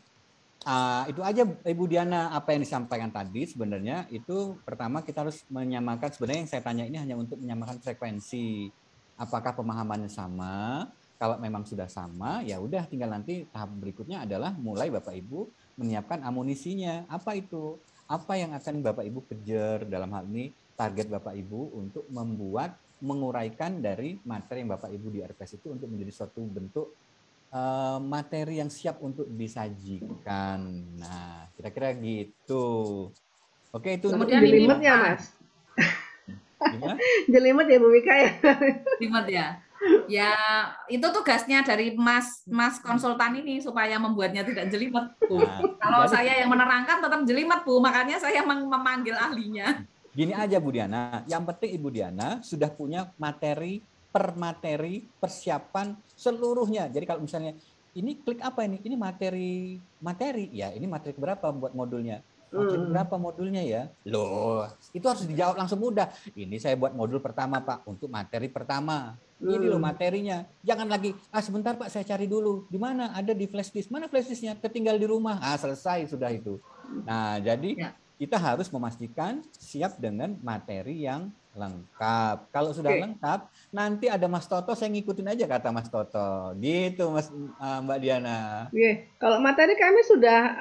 itu aja Ibu Diana apa yang disampaikan tadi sebenarnya itu pertama kita harus menyamakan, sebenarnya yang saya tanya ini hanya untuk menyamakan frekuensi. Apakah pemahamannya sama? Kalau memang sudah sama, ya udah tinggal nanti tahap berikutnya adalah mulai Bapak Ibu menyiapkan amunisinya. Apa itu? Apa yang akan Bapak Ibu kejar dalam hal ini target Bapak Ibu untuk menguraikan dari materi yang Bapak Ibu di RPS itu untuk menjadi suatu bentuk materi yang siap untuk disajikan. Nah, kira-kira gitu. Oke, itu
kemudian jelimet ya, Mas. Jelimet ya Bu Wika ya.
Jelimet ya. Ya, itu tugasnya dari Mas konsultan ini supaya membuatnya tidak jelimet, Bu. Kalau saya yang menerangkan tetap jelimet, Bu. Makanya saya memanggil ahlinya.
Gini aja Bu Diana, yang penting Ibu Diana sudah punya materi per materi persiapan seluruhnya. Jadi kalau misalnya ini klik apa ini? Ini materi. Ya, ini materi berapa buat modulnya? Materi berapa modulnya ya? Loh, itu harus dijawab langsung mudah. Ini saya buat modul pertama, Pak, untuk materi pertama. Ini loh materinya. Jangan lagi, sebentar Pak, saya cari dulu. Di mana? Ada di flash disk. Mana flash disknya? Ketinggal di rumah. Selesai sudah itu. Nah, jadi
Ya.
kita harus memastikan siap dengan materi yang lengkap. Kalau sudah lengkap, nanti ada Mas Toto, saya ngikutin aja kata Mas Toto. Gitu, Mbak Diana.
Kalau materi kami sudah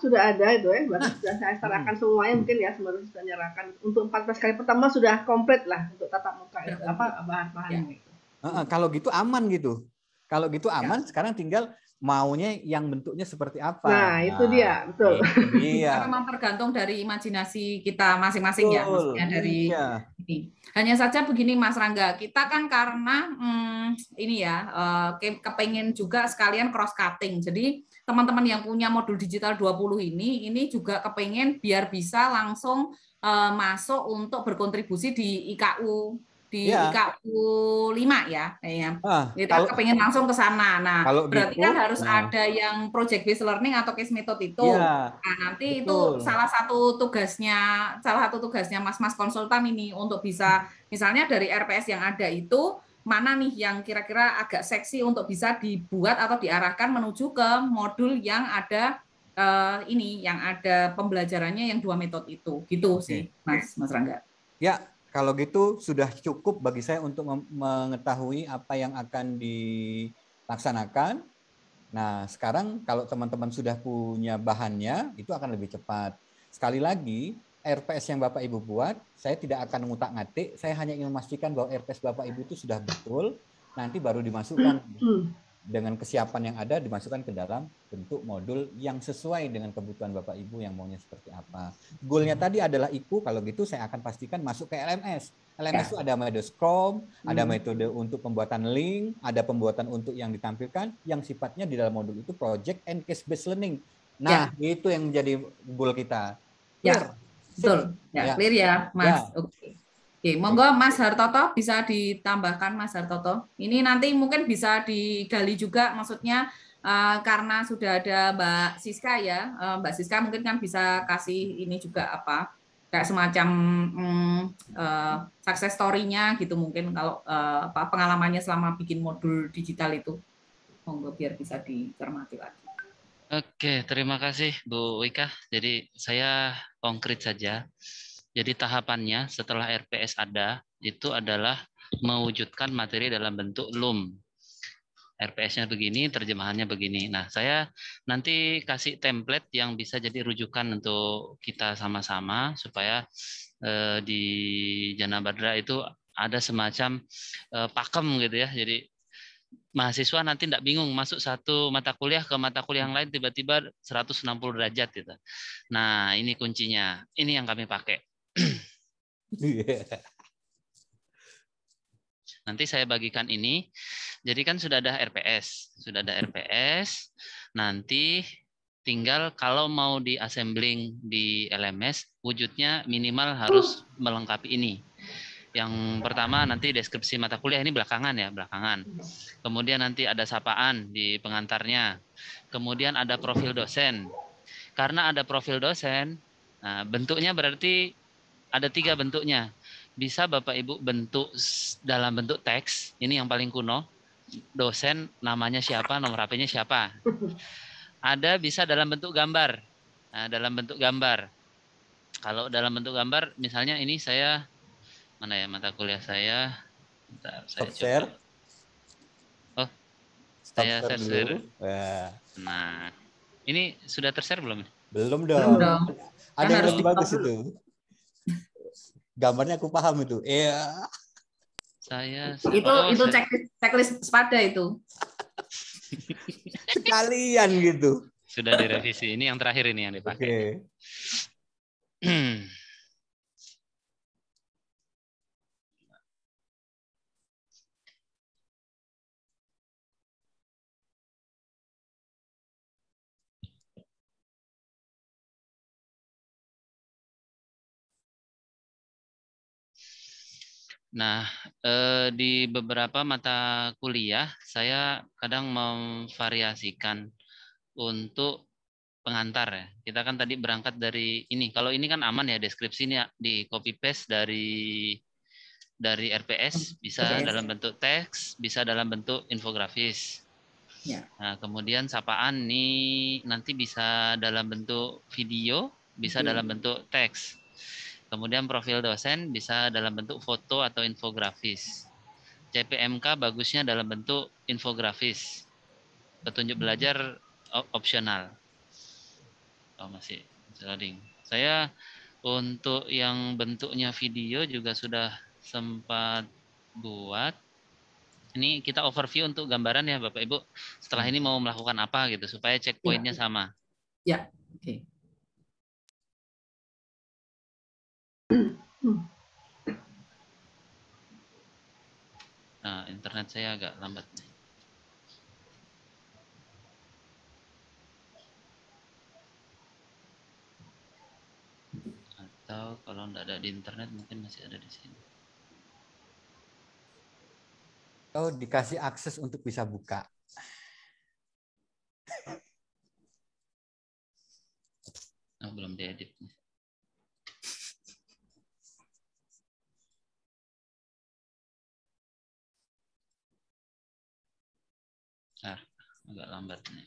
sudah ada itu ya. Berarti sudah saya serahkan semuanya mungkin ya, sebenarnya sudah nyerahkan untuk 14 kali pertama sudah komplit lah untuk tatap muka bahan-bahan gitu.
Kalau gitu aman gitu. Kalau gitu aman, sekarang tinggal maunya yang bentuknya seperti apa.
Nah, itu dia, betul.
Itu dia.
Karena memang tergantung dari imajinasi kita masing-masing ya, maksudnya dari ini. Hanya saja begini Mas Rangga, kita kan karena ini ya kepengen juga sekalian cross cutting. Jadi teman-teman yang punya modul digital 20 ini juga kepengen biar bisa langsung masuk untuk berkontribusi di IKU IKU 5 ya kayaknya. Kita kepengen langsung ke sana. Nah, berarti gitu, kan harus ada yang project based learning atau case method itu. Nah, nanti betul. Itu salah satu tugasnya Mas-mas konsultan ini untuk bisa misalnya dari RPS yang ada itu mana nih yang kira-kira agak seksi untuk bisa dibuat atau diarahkan menuju ke modul yang ada yang ada pembelajarannya yang 2 metode itu. Gitu sih, Mas Rangga.
Ya, kalau gitu sudah cukup bagi saya untuk mengetahui apa yang akan dilaksanakan. Nah, sekarang kalau teman-teman sudah punya bahannya, itu akan lebih cepat. Sekali lagi, RPS yang Bapak Ibu buat, saya tidak akan ngutak-ngatik, saya hanya ingin memastikan bahwa RPS Bapak Ibu itu sudah betul, nanti baru dimasukkan dengan kesiapan yang ada, dimasukkan ke dalam bentuk modul yang sesuai dengan kebutuhan Bapak Ibu yang maunya seperti apa. Goalnya tadi adalah IKU, kalau gitu saya akan pastikan masuk ke LMS. LMS itu ada metode Scrum, ada metode untuk pembuatan link, ada pembuatan untuk yang ditampilkan, yang sifatnya di dalam modul itu project and case based learning. Nah, itu yang menjadi goal kita.
Clear? Betul. Clear ya, Mas. Oke, monggo Mas Hartoto bisa ditambahkan Mas Hartoto. Ini nanti mungkin bisa digali juga, maksudnya karena sudah ada Mbak Siska ya, Mbak Siska mungkin kan bisa kasih ini juga kayak semacam success story-nya gitu mungkin kalau pengalamannya selama bikin modul digital itu, monggo biar bisa dicermati lagi.
Oke, terima kasih Bu Wika. Jadi saya konkret saja. Jadi tahapannya setelah RPS ada, itu adalah mewujudkan materi dalam bentuk LUM. RPS-nya begini, terjemahannya begini. Nah, saya nanti kasih template yang bisa jadi rujukan untuk kita sama-sama, supaya di Jana Badra itu ada semacam pakem gitu ya. Jadi mahasiswa nanti tidak bingung masuk satu mata kuliah ke mata kuliah yang lain tiba-tiba 160 derajat gitu. Nah, ini kuncinya. Ini yang kami pakai. Nanti saya bagikan ini. Jadi kan sudah ada RPS. Nanti tinggal kalau mau di assembling di LMS, wujudnya minimal harus melengkapi ini. Yang pertama nanti deskripsi mata kuliah, ini belakangan. Kemudian nanti ada sapaan di pengantarnya. Kemudian ada profil dosen. Karena ada profil dosen, nah bentuknya berarti ada 3 bentuknya. Bisa Bapak Ibu bentuk dalam bentuk teks, ini yang paling kuno. Dosen namanya siapa, nomor HP-nya siapa. Ada bisa dalam bentuk gambar. Nah, dalam bentuk gambar. Kalau dalam bentuk gambar, misalnya ini saya, mana ya mata kuliah saya. Bentar, saya
share.
Oh, saya share. Nah, ini sudah tershare belum?
Belum dong. Ada yang lebih bagus itu. Gambarnya aku paham itu. Iya.
Saya
itu checklist SPADA itu.
Sekalian gitu.
Sudah direvisi. Ini yang terakhir ini yang dipakai. Nah, di beberapa mata kuliah saya kadang memvariasikan untuk pengantar ya. Kita kan tadi berangkat dari ini. Kalau ini kan aman ya deskripsinya di copy paste dari RPS, bisa
RPS.
dalam bentuk teks, bisa dalam bentuk infografis.
Ya.
Nah, kemudian sapaan nih nanti bisa dalam bentuk video, bisa dalam bentuk teks. Kemudian profil dosen bisa dalam bentuk foto atau infografis. CPMK bagusnya dalam bentuk infografis. Petunjuk belajar opsional. Oh, masih loading. Saya untuk yang bentuknya video juga sudah sempat buat. Ini kita overview untuk gambaran ya Bapak Ibu. Setelah ini mau melakukan apa gitu supaya checkpointnya sama.
Ya, oke.
Nah, internet saya agak lambat nih. Atau kalau nggak ada di internet mungkin masih ada di sini.
Oh, dikasih akses untuk bisa buka.
Oh, belum diedit nih. Agak lambat nih.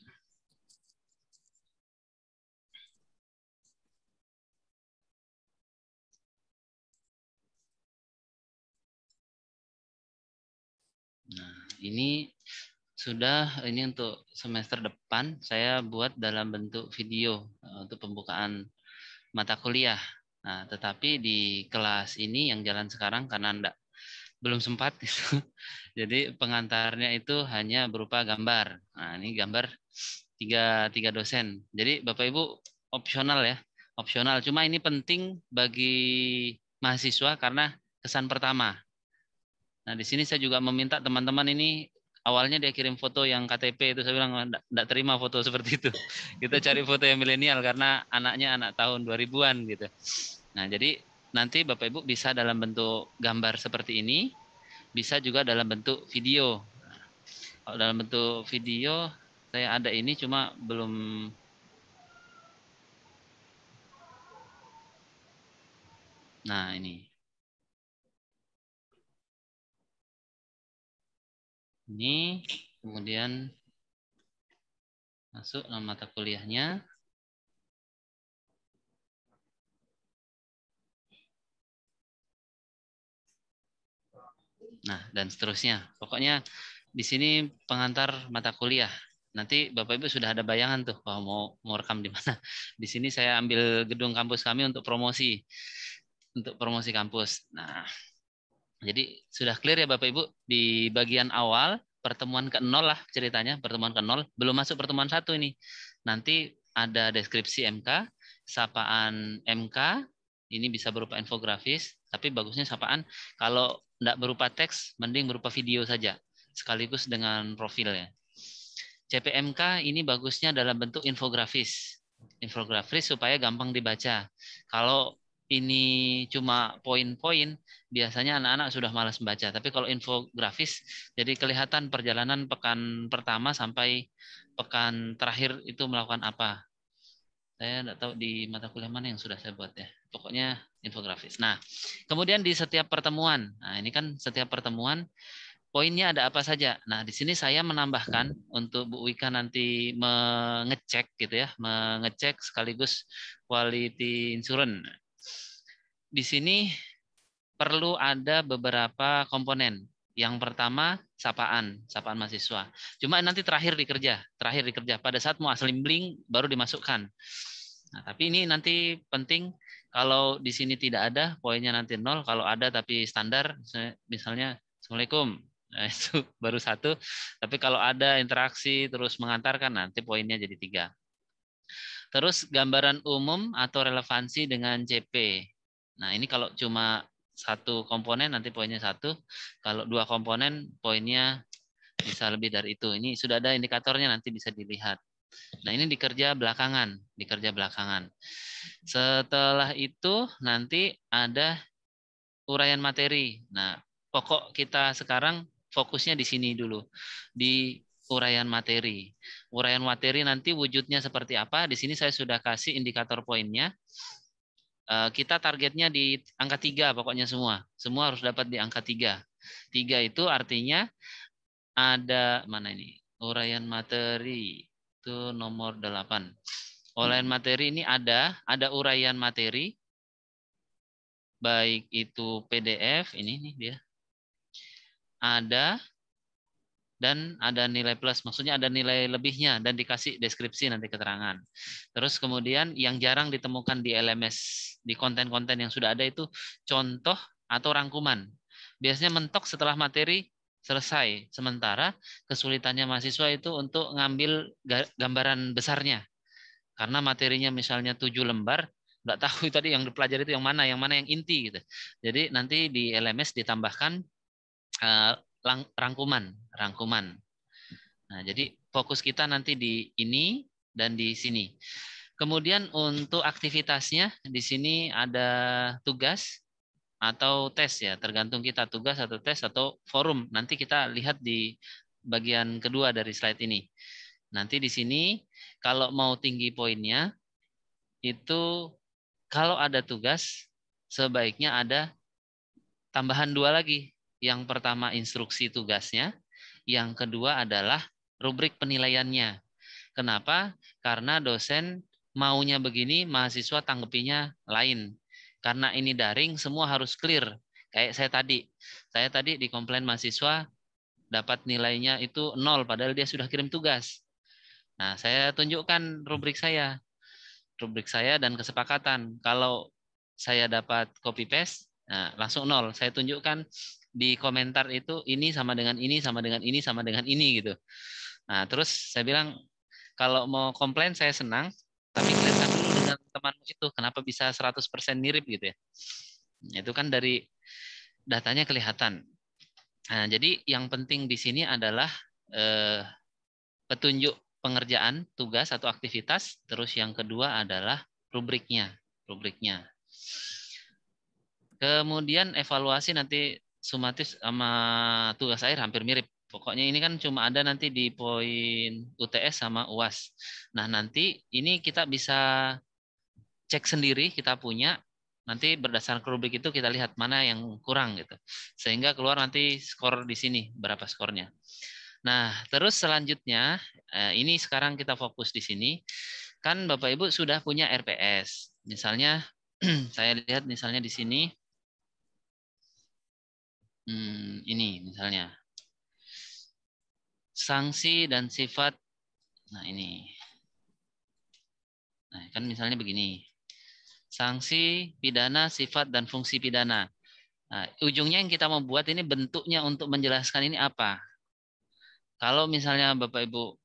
Nah, ini untuk semester depan saya buat dalam bentuk video untuk pembukaan mata kuliah. Nah, tetapi di kelas ini yang jalan sekarang karena belum sempat gitu. Jadi pengantarnya itu hanya berupa gambar. Nah, ini gambar tiga dosen. Jadi Bapak Ibu opsional ya. Opsional. Cuma ini penting bagi mahasiswa karena kesan pertama. Nah, di sini saya juga meminta teman-teman ini awalnya dia kirim foto yang KTP itu, saya bilang enggak terima foto seperti itu. Kita cari foto yang milenial karena anaknya anak tahun 2000-an gitu. Nah, jadi nanti Bapak Ibu bisa dalam bentuk gambar seperti ini, bisa juga dalam bentuk video. Nah, kalau dalam bentuk video saya ada ini cuma belum. Nah, ini. Ini kemudian masuk nama mata kuliahnya. Nah, dan seterusnya. Pokoknya di sini pengantar mata kuliah. Nanti Bapak Ibu sudah ada bayangan tuh mau rekam di mana. Di sini saya ambil gedung kampus kami untuk promosi kampus. Nah, jadi sudah clear ya Bapak Ibu di bagian awal pertemuan ke-0 lah ceritanya, pertemuan ke-0, belum masuk pertemuan 1 ini. Nanti ada deskripsi MK, sapaan MK, ini bisa berupa infografis, tapi bagusnya sapaan kalau tidak berupa teks, mending berupa video saja, sekaligus dengan profilnya. CPMK ini bagusnya dalam bentuk infografis. Infografis supaya gampang dibaca. Kalau ini cuma poin-poin, biasanya anak-anak sudah malas membaca. Tapi kalau infografis, jadi kelihatan perjalanan pekan pertama sampai pekan terakhir itu melakukan apa. Saya tidak tahu di mata kuliah mana yang sudah saya buat ya. Pokoknya infografis. Nah, kemudian di setiap pertemuan. Nah, ini kan setiap pertemuan poinnya ada apa saja. Nah, di sini saya menambahkan untuk Bu Wika nanti mengecek gitu ya, mengecek sekaligus quality insurance. Di sini perlu ada beberapa komponen. Yang pertama sapaan mahasiswa. Cuma nanti terakhir dikerja. Pada saat mau assembling baru dimasukkan. Nah, tapi ini nanti penting kalau di sini tidak ada poinnya nanti 0, kalau ada tapi standar misalnya Assalamualaikum. Nah, itu baru 1. Tapi kalau ada interaksi terus mengantarkan nanti poinnya jadi 3. Terus gambaran umum atau relevansi dengan CP. Nah, ini kalau cuma 1 komponen nanti poinnya 1. Kalau 2 komponen poinnya bisa lebih dari itu. Ini sudah ada indikatornya nanti bisa dilihat. Nah, ini dikerja belakangan. Setelah itu nanti ada uraian materi. Nah, pokok kita sekarang fokusnya di sini dulu, di uraian materi. Uraian materi nanti wujudnya seperti apa? Di sini saya sudah kasih indikator poinnya. Kita targetnya di angka 3 pokoknya semua. Semua harus dapat di angka 3. 3 itu artinya ada mana ini? Uraian materi itu nomor 8. Uraian materi ini ada uraian materi baik itu PDF ini nih dia. Ada dan ada nilai plus, maksudnya ada nilai lebihnya dan dikasih deskripsi nanti keterangan. Terus kemudian yang jarang ditemukan di LMS, di konten-konten yang sudah ada itu contoh atau rangkuman. Biasanya mentok setelah materi selesai, sementara kesulitannya mahasiswa itu untuk ngambil gambaran besarnya. Karena materinya misalnya 7 lembar, nggak tahu tadi yang dipelajari itu yang mana yang inti gitu. Jadi nanti di LMS ditambahkan rangkuman. Nah, jadi fokus kita nanti di ini dan di sini. Kemudian untuk aktivitasnya di sini ada tugas atau tes ya, tergantung kita tugas atau tes atau forum. Nanti kita lihat di bagian kedua dari slide ini. Nanti di sini kalau mau tinggi poinnya itu kalau ada tugas sebaiknya ada tambahan 2 lagi. Yang pertama instruksi tugasnya, yang kedua adalah rubrik penilaiannya. Kenapa? Karena dosen maunya begini, mahasiswa tanggepinya lain. Karena ini daring, semua harus clear. Kayak saya tadi di komplain mahasiswa dapat nilainya itu 0, padahal dia sudah kirim tugas. Nah, saya tunjukkan rubrik saya dan kesepakatan. Kalau saya dapat copy paste, nah, langsung 0. Saya tunjukkan di komentar itu ini sama dengan ini, sama dengan ini, sama dengan ini gitu. Nah, terus saya bilang kalau mau komplain saya senang, tapi clearkan dulu dengan temanmu itu kenapa bisa 100% mirip gitu ya. Itu kan dari datanya kelihatan. Nah, jadi yang penting di sini adalah petunjuk pengerjaan tugas atau aktivitas, terus yang kedua adalah rubriknya. Kemudian evaluasi nanti sumatif sama tugas akhir hampir mirip. Pokoknya ini kan cuma ada nanti di poin UTS sama UAS. Nah, nanti ini kita bisa cek sendiri, kita punya. Nanti berdasarkan rubrik itu kita lihat mana yang kurang gitu. Sehingga keluar nanti skor di sini, berapa skornya. Nah, terus selanjutnya, ini sekarang kita fokus di sini. Kan Bapak Ibu sudah punya RPS. Misalnya, saya lihat misalnya di sini, ini misalnya. Sanksi dan sifat, nah ini. Nah, kan misalnya begini. Sanksi, pidana, sifat, dan fungsi pidana. Nah, ujungnya yang kita mau buat ini bentuknya untuk menjelaskan ini apa. Kalau misalnya Bapak Ibu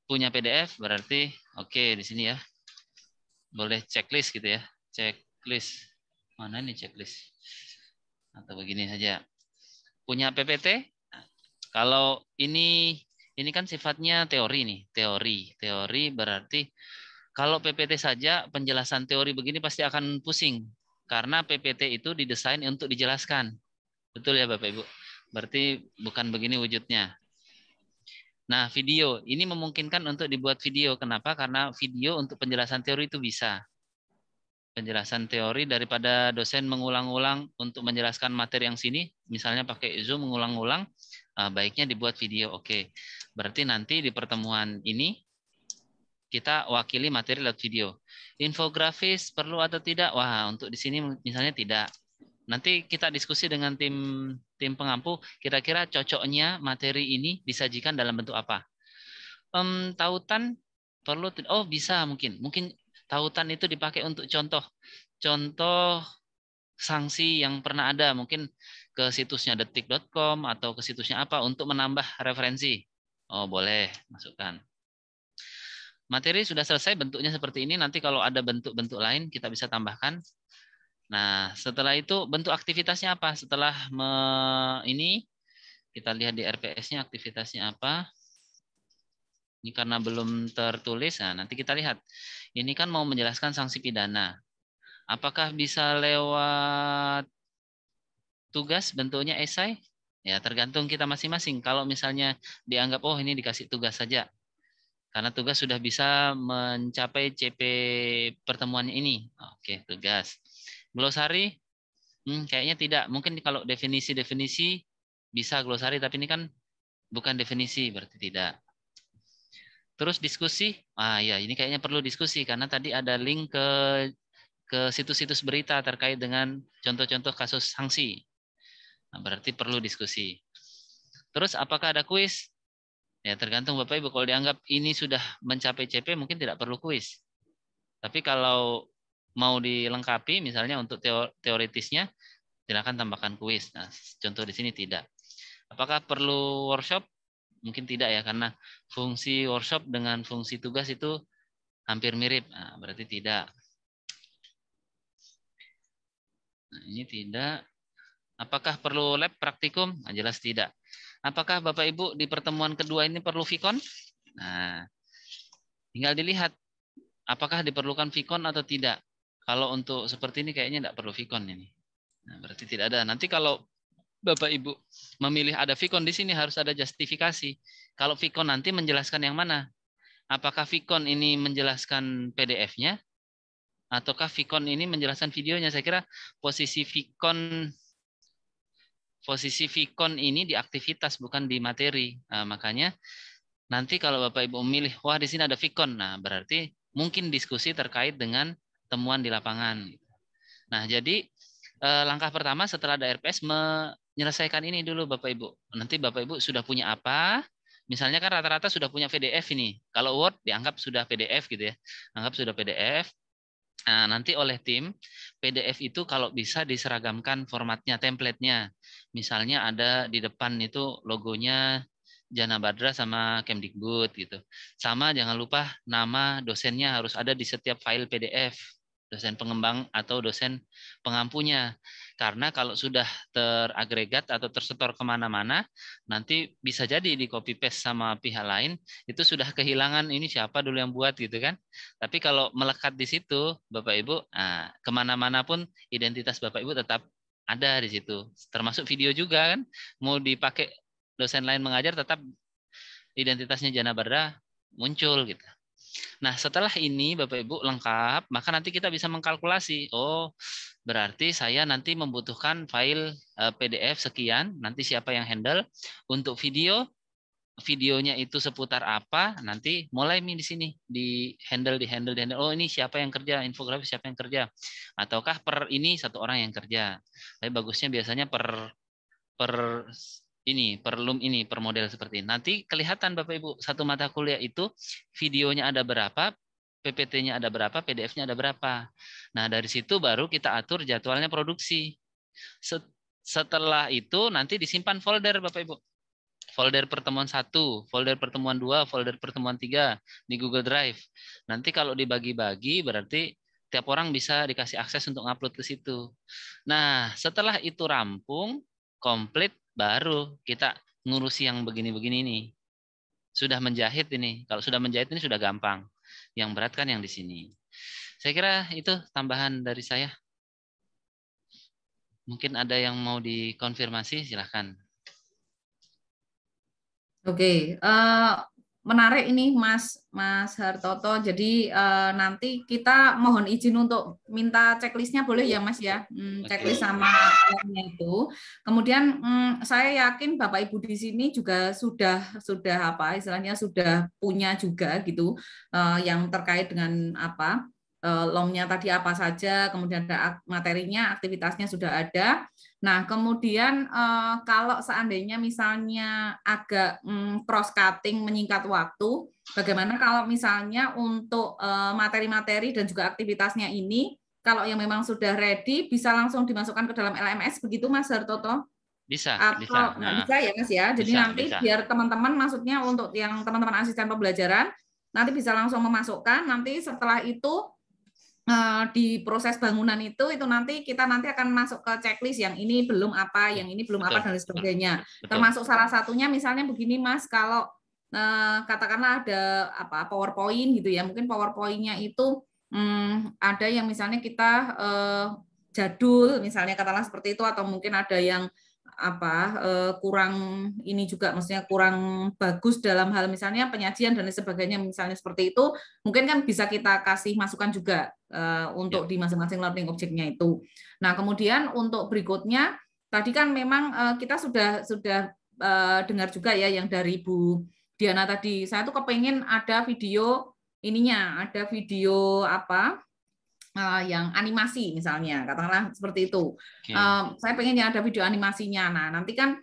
punya PDF, berarti oke di sini ya. Boleh checklist gitu ya. Checklist. Mana ini checklist? Atau begini saja. Punya PPT? Kalau ini kan sifatnya teori nih. Teori berarti kalau PPT saja penjelasan teori begini pasti akan pusing. Karena PPT itu didesain untuk dijelaskan. Betul ya Bapak Ibu? Berarti bukan begini wujudnya. Nah, video ini memungkinkan untuk dibuat video. Kenapa? Karena video untuk penjelasan teori itu bisa. Penjelasan teori daripada dosen mengulang-ulang untuk menjelaskan materi yang sini, misalnya pakai Zoom mengulang-ulang, baiknya dibuat video. Oke. Berarti nanti di pertemuan ini kita wakili materi lewat video. Infografis perlu atau tidak? Wah, untuk di sini misalnya tidak. Nanti kita diskusi dengan tim pengampu, kira-kira cocoknya materi ini disajikan dalam bentuk apa. Tautan perlu, oh bisa mungkin tautan itu dipakai untuk contoh sanksi yang pernah ada, mungkin ke situsnya detik.com atau ke situsnya apa untuk menambah referensi. Oh boleh masukkan. Materi sudah selesai bentuknya seperti ini, nanti kalau ada bentuk-bentuk lain kita bisa tambahkan. Nah, setelah itu bentuk aktivitasnya apa? Setelah ini kita lihat di RPS-nya aktivitasnya apa. Ini karena belum tertulis, nah nanti kita lihat. Ini kan mau menjelaskan sanksi pidana. Apakah bisa lewat tugas bentuknya esai, ya tergantung kita masing-masing. Kalau misalnya dianggap oh ini dikasih tugas saja, karena tugas sudah bisa mencapai CP pertemuannya ini. Oke, tugas. Glosari, kayaknya tidak. Mungkin kalau definisi-definisi bisa glosari, tapi ini kan bukan definisi, berarti tidak. Terus diskusi, ya ini kayaknya perlu diskusi karena tadi ada link ke situs-situs berita terkait dengan contoh-contoh kasus sanksi. Nah, berarti perlu diskusi. Terus apakah ada kuis? Ya tergantung Bapak Ibu. Kalau dianggap ini sudah mencapai CP mungkin tidak perlu kuis. Tapi kalau mau dilengkapi misalnya untuk teoritisnya silakan tambahkan kuis. Nah, contoh di sini tidak. Apakah perlu workshop? Mungkin tidak ya karena fungsi workshop dengan fungsi tugas itu hampir mirip. Nah, berarti tidak. Nah, ini tidak. Apakah perlu lab praktikum? Nah, jelas tidak. Apakah Bapak Ibu di pertemuan kedua ini perlu Vicon? Nah, tinggal dilihat apakah diperlukan Vicon atau tidak. Kalau untuk seperti ini kayaknya tidak perlu Vicon ini. Nah, berarti tidak ada. Nanti kalau Bapak Ibu memilih ada Vicon di sini harus ada justifikasi. Kalau Vicon nanti menjelaskan yang mana? Apakah Vicon ini menjelaskan PDF-nya? Ataukah Vicon ini menjelaskan videonya? Saya kira posisi Vicon ini di aktivitas bukan di materi. Nah, makanya nanti kalau Bapak Ibu memilih, wah di sini ada Vicon, nah berarti mungkin diskusi terkait dengan temuan di lapangan. Nah jadi langkah pertama setelah ada RPS menyelesaikan ini dulu Bapak Ibu. Nanti Bapak Ibu sudah punya apa? Misalnya kan rata-rata sudah punya PDF ini. Kalau Word dianggap sudah PDF gitu ya. Anggap sudah PDF. Nah, nanti oleh tim, PDF itu kalau bisa diseragamkan formatnya, template-nya. Misalnya ada di depan itu logonya Jana Badra sama Kemdikbud gitu. Sama jangan lupa nama dosennya harus ada di setiap file PDF. Dosen pengembang atau dosen pengampunya. Karena kalau sudah teragregat atau tersetor kemana-mana, nanti bisa jadi di copy paste sama pihak lain, itu sudah kehilangan ini siapa dulu yang buat gitu kan. Tapi kalau melekat di situ, Bapak Ibu, kemana-mana pun identitas Bapak Ibu tetap ada di situ. Termasuk video juga kan, mau dipakai dosen lain mengajar tetap identitasnya Jana Badra muncul gitu. Nah, setelah ini Bapak Ibu lengkap, maka nanti kita bisa mengkalkulasi. Oh, berarti saya nanti membutuhkan file PDF sekian, nanti siapa yang handle. Untuk videonya itu seputar apa, nanti mulai di sini di handle. Oh, ini siapa yang kerja, infografis siapa yang kerja. Ataukah per ini satu orang yang kerja. Tapi bagusnya biasanya per model seperti ini. Nanti kelihatan Bapak Ibu, satu mata kuliah itu videonya ada berapa, PPT-nya ada berapa, PDF-nya ada berapa. Nah, dari situ baru kita atur jadwalnya produksi. Setelah itu nanti disimpan folder Bapak Ibu. Folder pertemuan 1, folder pertemuan 2, folder pertemuan 3 di Google Drive. Nanti kalau dibagi-bagi berarti tiap orang bisa dikasih akses untuk upload ke situ. Nah, setelah itu rampung, komplit, baru kita ngurusi yang begini-begini ini. Sudah menjahit ini. Kalau sudah menjahit ini sudah gampang. Yang berat kan yang di sini. Saya kira itu tambahan dari saya. Mungkin ada yang mau dikonfirmasi, silahkan.
Oke, menarik ini Mas Hartoto. Jadi nanti kita mohon izin untuk minta checklistnya boleh ya Mas ya, checklist sama lainnya itu. Kemudian saya yakin Bapak Ibu di sini juga sudah apa istilahnya sudah punya juga gitu yang terkait dengan apa LOM-nya tadi apa saja, kemudian ada materinya, aktivitasnya sudah ada. Nah, kemudian kalau seandainya misalnya agak cross cutting menyingkat waktu, bagaimana kalau misalnya untuk materi-materi dan juga aktivitasnya ini, kalau yang memang sudah ready bisa langsung dimasukkan ke dalam LMS begitu Mas Hartoto?
Bisa,
atau
bisa.
Nah, bisa ya Mas ya. Jadi nanti biar teman-teman maksudnya untuk yang teman-teman asisten pembelajaran nanti bisa langsung memasukkan, nanti setelah itu di proses bangunan itu nanti kita akan masuk ke checklist yang ini belum apa, yang ini belum apa dan lain sebagainya. Termasuk salah satunya misalnya begini Mas, kalau katakanlah ada apa PowerPoint gitu ya, mungkin PowerPoint-nya itu ada yang misalnya kita jadul, misalnya katakanlah seperti itu, atau mungkin ada yang kurang ini juga, maksudnya kurang bagus dalam hal misalnya penyajian dan lain sebagainya, misalnya seperti itu, mungkin kan bisa kita kasih masukan juga untuk di masing-masing learning object-nya itu. Nah, kemudian untuk berikutnya tadi kan memang kita sudah dengar juga ya yang dari Bu Diana tadi. Saya tuh kepengen ada video ininya, ada video yang animasi misalnya, katakanlah seperti itu. Saya pengen yang ada video animasinya. Nah, nanti kan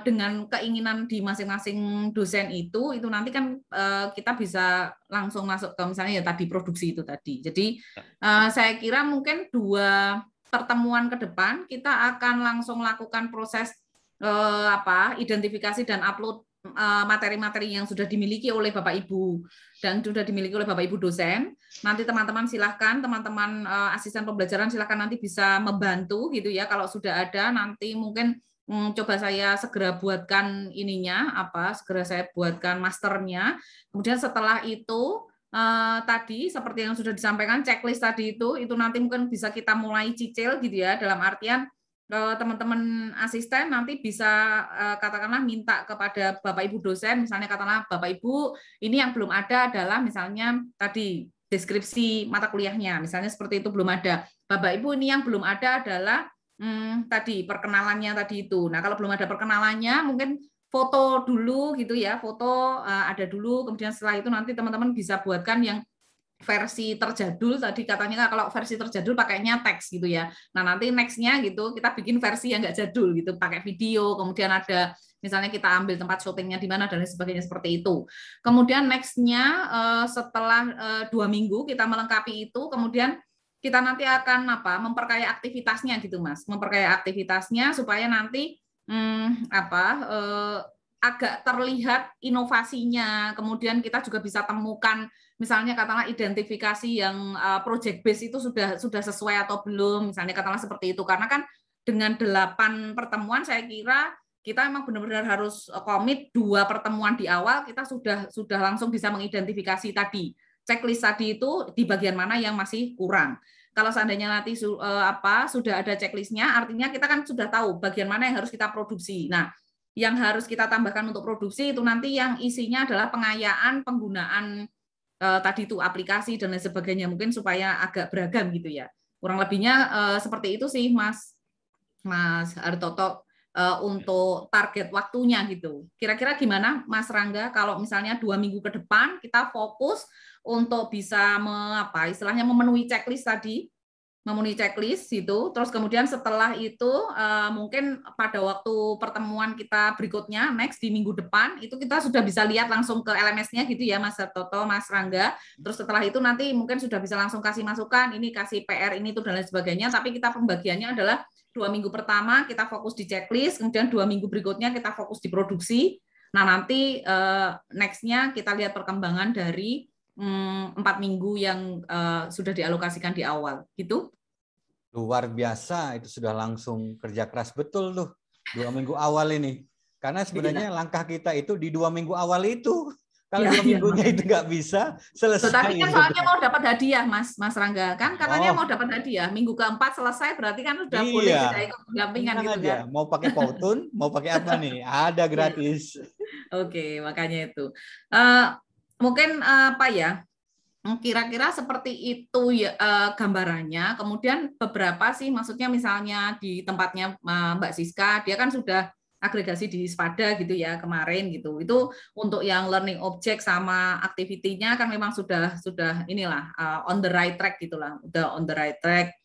dengan keinginan di masing-masing dosen itu nanti kan kita bisa langsung masuk ke misalnya ya tadi produksi itu tadi. Jadi saya kira mungkin 2 pertemuan ke depan kita akan langsung lakukan proses identifikasi dan upload materi-materi yang sudah dimiliki oleh Bapak Ibu dan sudah dimiliki oleh Bapak Ibu dosen. Nanti teman-teman silahkan, teman-teman asisten pembelajaran silahkan nanti bisa membantu gitu ya. Kalau sudah ada nanti mungkin coba saya segera buatkan segera saya buatkan masternya. Kemudian setelah itu tadi seperti yang sudah disampaikan checklist tadi itu nanti mungkin bisa kita mulai cicil gitu ya, dalam artian teman-teman asisten nanti bisa katakanlah minta kepada Bapak Ibu dosen, misalnya katakanlah Bapak Ibu ini yang belum ada adalah misalnya tadi deskripsi mata kuliahnya, misalnya seperti itu belum ada. Bapak Ibu ini yang belum ada adalah tadi perkenalannya tadi itu. Nah, kalau belum ada perkenalannya mungkin foto dulu gitu ya, foto ada dulu, kemudian setelah itu nanti teman-teman bisa buatkan yang versi terjadul tadi katanya, kalau versi terjadul pakainya teks gitu ya. Nah, nanti next-nya gitu kita bikin versi yang nggak jadul gitu, pakai video, kemudian ada misalnya kita ambil tempat syutingnya di mana dan lain sebagainya seperti itu. Kemudian next-nya setelah 2 minggu kita melengkapi itu, kemudian kita nanti akan memperkaya aktivitasnya gitu Mas, memperkaya aktivitasnya supaya nanti agak terlihat inovasinya. Kemudian kita juga bisa temukan misalnya katakanlah identifikasi yang project base itu sudah sesuai atau belum, misalnya katakanlah seperti itu. Karena kan dengan 8 pertemuan saya kira kita memang benar-benar harus komit 2 pertemuan di awal kita sudah langsung bisa mengidentifikasi tadi checklist tadi itu di bagian mana yang masih kurang. Kalau seandainya nanti sudah ada checklistnya, artinya kita kan sudah tahu bagian mana yang harus kita produksi. Nah, yang harus kita tambahkan untuk produksi itu nanti yang isinya adalah pengayaan penggunaan tadi itu aplikasi dan lain sebagainya, mungkin supaya agak beragam gitu ya. Kurang lebihnya seperti itu sih Mas Hartoto untuk target waktunya gitu. Kira-kira gimana Mas Rangga kalau misalnya 2 minggu ke depan kita fokus untuk bisa istilahnya memenuhi checklist tadi, memenuhi checklist itu, terus kemudian setelah itu mungkin pada waktu pertemuan kita berikutnya next di minggu depan itu kita sudah bisa lihat langsung ke LMS-nya gitu ya Mas Hartoto, Mas Rangga. Terus setelah itu nanti mungkin sudah bisa langsung kasih masukan, ini kasih PR ini itu dan lain sebagainya, tapi kita pembagiannya adalah 2 minggu pertama kita fokus di checklist, kemudian 2 minggu berikutnya kita fokus di produksi. Nah, nanti next-nya kita lihat perkembangan dari 4 minggu yang sudah dialokasikan di awal gitu.
Luar biasa, itu sudah langsung kerja keras betul tuh 2 minggu awal ini. Karena sebenarnya langkah kita itu di 2 minggu awal itu. Kalau 2 minggunya itu nggak bisa selesai.
Tapi kan soalnya mau dapat hadiah Mas Rangga, kan katanya mau dapat hadiah. Minggu keempat selesai berarti kan udah boleh kita ikut pendampingan gitu kan.
Mau pakai Powtoon, mau pakai apa nih? Ada gratis.
Oke, makanya itu. Mungkin kira-kira seperti itu ya gambarannya. Kemudian beberapa sih, maksudnya misalnya di tempatnya Mbak Siska, dia kan sudah agregasi di Spada gitu ya kemarin gitu. Itu untuk yang learning object sama activity-nya kan memang sudah inilah on the right track gitulah, udah on the right track.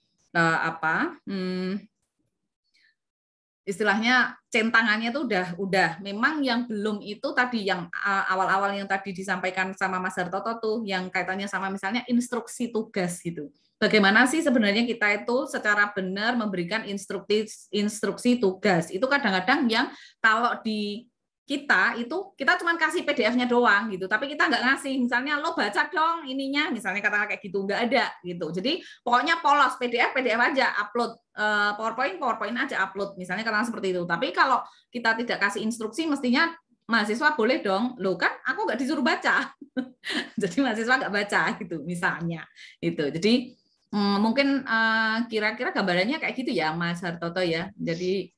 Istilahnya centangannya tuh udah memang yang belum itu tadi yang awal-awal yang tadi disampaikan sama Mas Hartoto tuh yang kaitannya sama misalnya instruksi tugas gitu. Bagaimana sih sebenarnya kita itu secara benar memberikan instruksi tugas. Itu kadang-kadang yang kalau di kita cuma kasih PDF-nya doang gitu, tapi kita nggak ngasih misalnya lo baca dong ininya, misalnya kata kayak gitu, nggak ada gitu. Jadi pokoknya polos PDF aja upload, PowerPoint aja upload, misalnya kata seperti itu. Tapi kalau kita tidak kasih instruksi, mestinya mahasiswa boleh dong, lo kan aku nggak disuruh baca, jadi mahasiswa nggak baca gitu misalnya itu. Jadi Mungkin kira-kira gambarannya kayak gitu ya Mas Hartoto ya. Jadi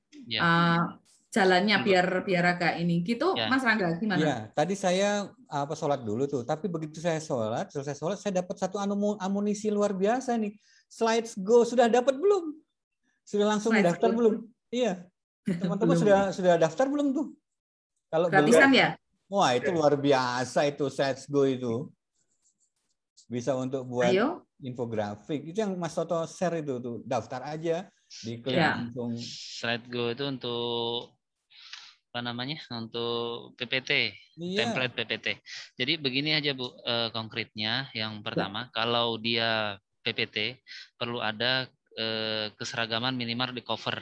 jalannya biar agak ini gitu, Mas Rangga gimana?
Iya, tadi saya sholat dulu tuh, tapi begitu saya selesai sholat, saya dapat satu amunisi luar biasa nih. Slides Go sudah dapat belum? Sudah langsung daftar belum? Iya, teman-teman sudah daftar belum tuh? Kalau
gratisan
belum,
ya?
Wah itu luar biasa itu Slides Go itu. Bisa untuk buat infografik. Itu yang Mas Toto share itu tuh, daftar aja, diklik langsung.
Slide Go itu untuk apa namanya? Untuk PPT, template PPT. Jadi begini aja Bu, konkretnya yang pertama, kalau dia PPT perlu ada keseragaman minimal di cover.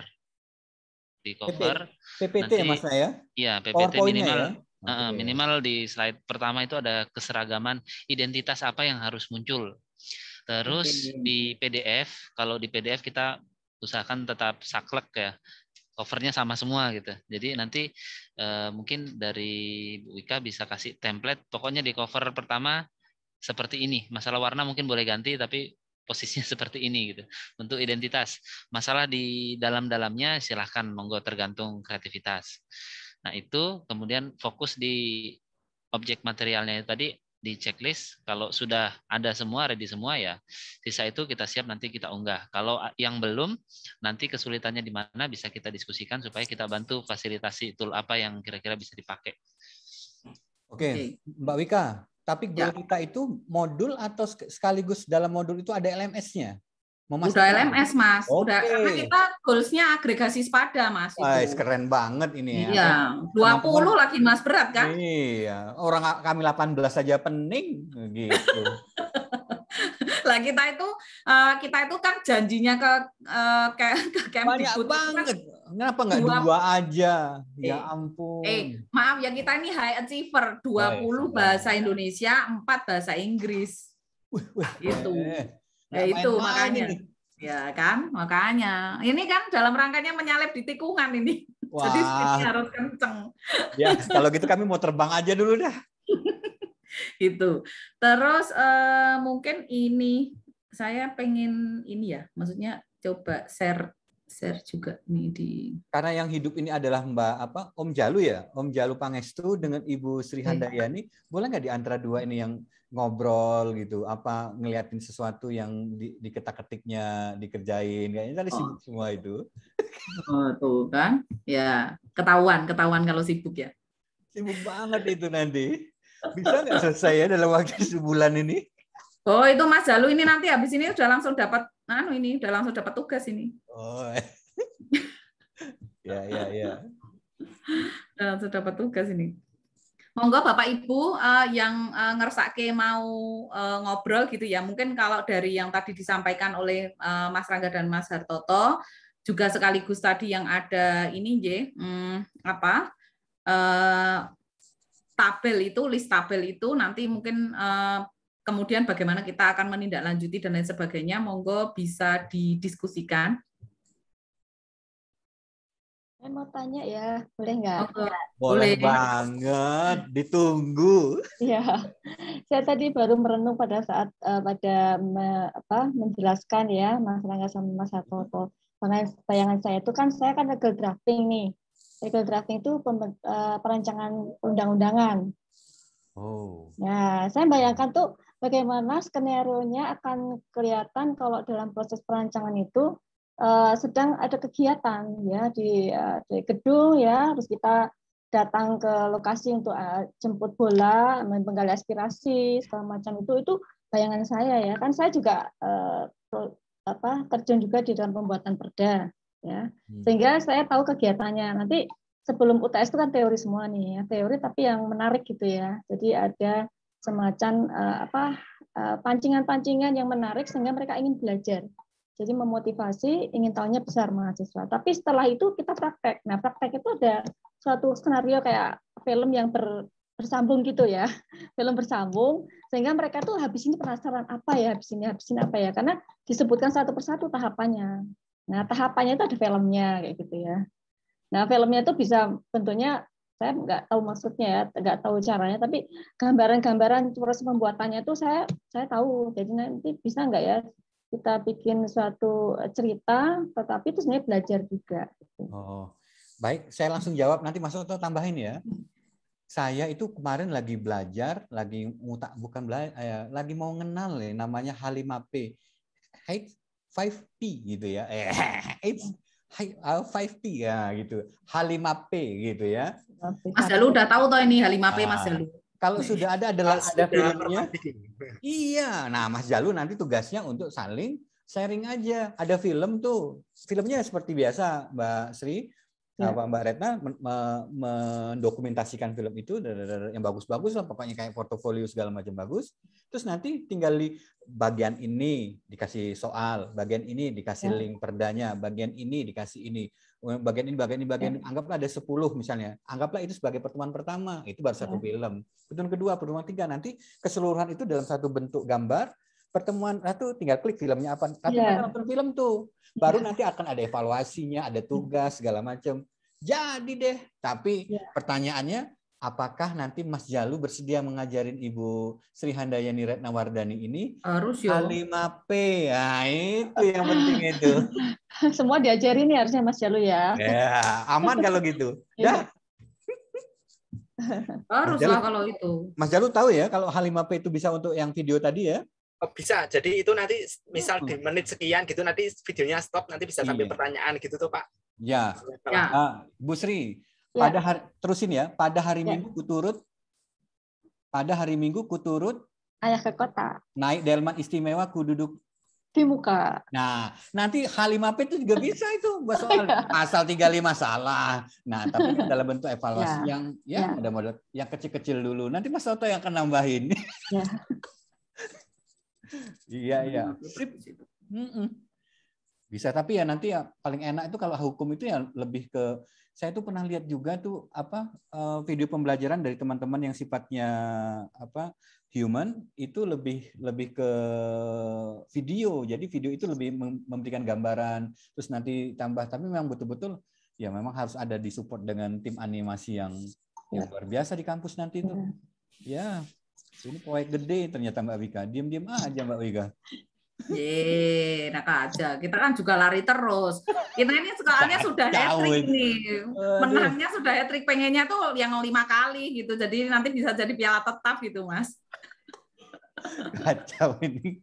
Di cover
PPT
nanti,
ya Mas ya?
Iya, PPT minimal
ya?
minimal di slide pertama itu ada keseragaman identitas apa yang harus muncul. Terus di PDF, kalau di PDF kita usahakan tetap saklek ya, covernya sama semua gitu. Jadi nanti mungkin dari Bu Wika bisa kasih template, pokoknya di cover pertama seperti ini. Masalah warna mungkin boleh ganti, tapi posisinya seperti ini gitu. Untuk identitas. Masalah di dalam-dalamnya silahkan, monggo, tergantung kreativitas. Nah itu kemudian fokus di objek materialnya tadi, di checklist. Kalau sudah ada semua, ready semua ya, sisa itu kita siap nanti kita unggah. Kalau yang belum, nanti kesulitannya di mana bisa kita diskusikan supaya kita bantu fasilitasi tool apa yang kira-kira bisa dipakai.
Oke, Mbak Wika. Tapi goal kita itu modul atau sekaligus dalam modul itu ada LMS-nya?
Udah LMS Mas, udah, karena kita goals-nya agregasi sepada Mas.
Keren banget ini
ya. Iya, 20 lagi Mas, berat kan?
Iya, orang kami 18 saja pening gitu.
Lah kita itu kan janjinya ke
banyak banget. Kenapa nggak 2 aja? Ya ampun.
Maaf ya, kita ini high achiever, 20 bahasa Indonesia, 4 bahasa Inggris. Itu. Ya itu makanya. Ya kan, makanya. Ini kan dalam rangkanya menyalip di tikungan ini.
Wah.
Jadi speednya harus kenceng.
Ya, kalau gitu kami mau terbang aja dulu dah.
Gitu. Terus mungkin ini saya pengen ini ya, maksudnya coba share juga nih di,
karena yang hidup ini adalah Om Jalu ya, Om Jalu Pangestu dengan Ibu Sri Handayani. Boleh nggak di antara dua ini yang ngobrol gitu, ngeliatin sesuatu yang diketak-ketiknya dikerjain, kayaknya tadi sibuk semua itu.
Tuh kan, ya ketahuan kalau sibuk ya.
Sibuk banget itu nanti. Bisa nggak selesai ya dalam waktu sebulan ini?
Oh itu Mas Jalu ini nanti habis ini udah langsung dapat udah langsung dapat tugas ini.
Oh. Ya.
Udah langsung dapat tugas ini. Monggo Bapak Ibu yang ngersake mau ngobrol gitu ya. Mungkin kalau dari yang tadi disampaikan oleh Mas Rangga dan Mas Hartoto, juga sekaligus tadi yang ada ini list tabel itu nanti mungkin kemudian bagaimana kita akan menindaklanjuti dan lain sebagainya, monggo bisa didiskusikan.
Saya mau tanya ya, boleh nggak?
Boleh banget, ditunggu.
Ya, saya tadi baru merenung pada saat menjelaskan ya Mas Rangga sama Mas Hartoto. Bayangan saya itu kan saya kan legal drafting nih. Legal drafting itu perancangan undang-undangan.
Oh.
Nah, saya bayangkan tuh bagaimana skenario-nya akan kelihatan kalau dalam proses perancangan itu sedang ada kegiatan ya di gedung ya, terus kita datang ke lokasi untuk jemput bola, menggali aspirasi segala macam itu bayangan saya ya. Kan saya juga terjun juga di dalam pembuatan perda ya. Sehingga saya tahu kegiatannya. Nanti sebelum UTS itu kan teori semua nih ya, teori tapi yang menarik gitu ya. Jadi ada semacam pancingan-pancingan yang menarik sehingga mereka ingin belajar. Jadi memotivasi, ingin tahunya besar mahasiswa. Tapi setelah itu kita praktek. Nah, praktek itu ada suatu skenario kayak film yang bersambung gitu ya. Film bersambung sehingga mereka tuh habis ini penasaran apa ya, habis ini apa ya. Karena disebutkan satu persatu tahapannya. Nah, tahapannya itu ada filmnya kayak gitu ya. Nah, filmnya itu bisa bentuknya saya nggak tahu maksudnya ya, nggak tahu caranya, tapi gambaran-gambaran proses pembuatannya itu saya tahu. Jadi nanti bisa nggak ya kita bikin suatu cerita, tetapi itu sebenarnya belajar juga.
Oh, baik. Saya langsung jawab. Nanti Mas Oto tambahin ya. Saya itu kemarin lagi belajar, lagi lagi mau kenal ya, namanya H5P, 5P gitu ya. 5P ya gitu. H5P gitu ya.
Mas Jalu udah tahu toh ini H5P Mas Jalu.
Kalau sudah ada filmnya. Iya, nah Mas Jalu nanti tugasnya untuk saling sharing aja. Ada film tuh, filmnya seperti biasa Mbak Sri, Mbak Retna mendokumentasikan film itu yang bagus-bagus lah, pokoknya kayak portofolio segala macam bagus. Terus nanti tinggal di bagian ini dikasih soal, bagian ini dikasih link perdanya, bagian ini dikasih ini. Bagian ini, anggaplah ada 10 misalnya. Anggaplah itu sebagai pertemuan pertama, itu baru satu film. Pertemuan kedua, pertemuan ketiga, nanti keseluruhan itu dalam satu bentuk gambar. Pertemuan satu tinggal klik filmnya apa. Nanti nonton film tuh. Baru nanti akan ada evaluasinya, ada tugas segala macam. Jadi deh, tapi pertanyaannya, apakah nanti Mas Jalu bersedia mengajarin Ibu Sri Handayani Retnawardani ini
harus ya
H5P? Nah, itu yang penting itu.
Semua diajarin nih harusnya Mas Jalu ya.
Ya, aman kalau gitu. Ya.
Haruslah kalau itu.
Mas Jalu tahu ya kalau H5P itu bisa untuk yang video tadi ya?
Oh, bisa. Jadi itu nanti misal di menit sekian gitu nanti videonya stop, nanti bisa sampai pertanyaan gitu tuh Pak.
Ya. Bu Sri, terusin ya. Pada hari Minggu kuturut
ayah ke kota.
Naik delman istimewa kududuk
di muka.
Nah, nanti H5P itu juga bisa itu soal pasal 35 salah. Nah, tapi kan dalam bentuk evaluasi yang ada model yang kecil-kecil dulu. Nanti Mas Toto yang akan nambahin. Iya. Bisa, tapi ya nanti ya paling enak itu kalau hukum itu ya lebih ke, saya tuh pernah lihat juga tuh video pembelajaran dari teman-teman yang sifatnya human itu lebih ke video. Jadi video itu lebih memberikan gambaran, terus nanti tambah, tapi memang betul-betul ya memang harus ada di support dengan tim animasi yang luar biasa di kampus nanti itu. Ya, ini proyek gede ternyata Mbak Wika. Diam-diam aja Mbak Wika.
Enak aja. Kita kan juga lari terus. Kita ini soalnya sudah hat-trick nih. Menangnya sudah hat-trick, pengennya tuh yang 5 kali gitu. Jadi nanti bisa jadi piala tetap gitu, Mas.
Kacau ini.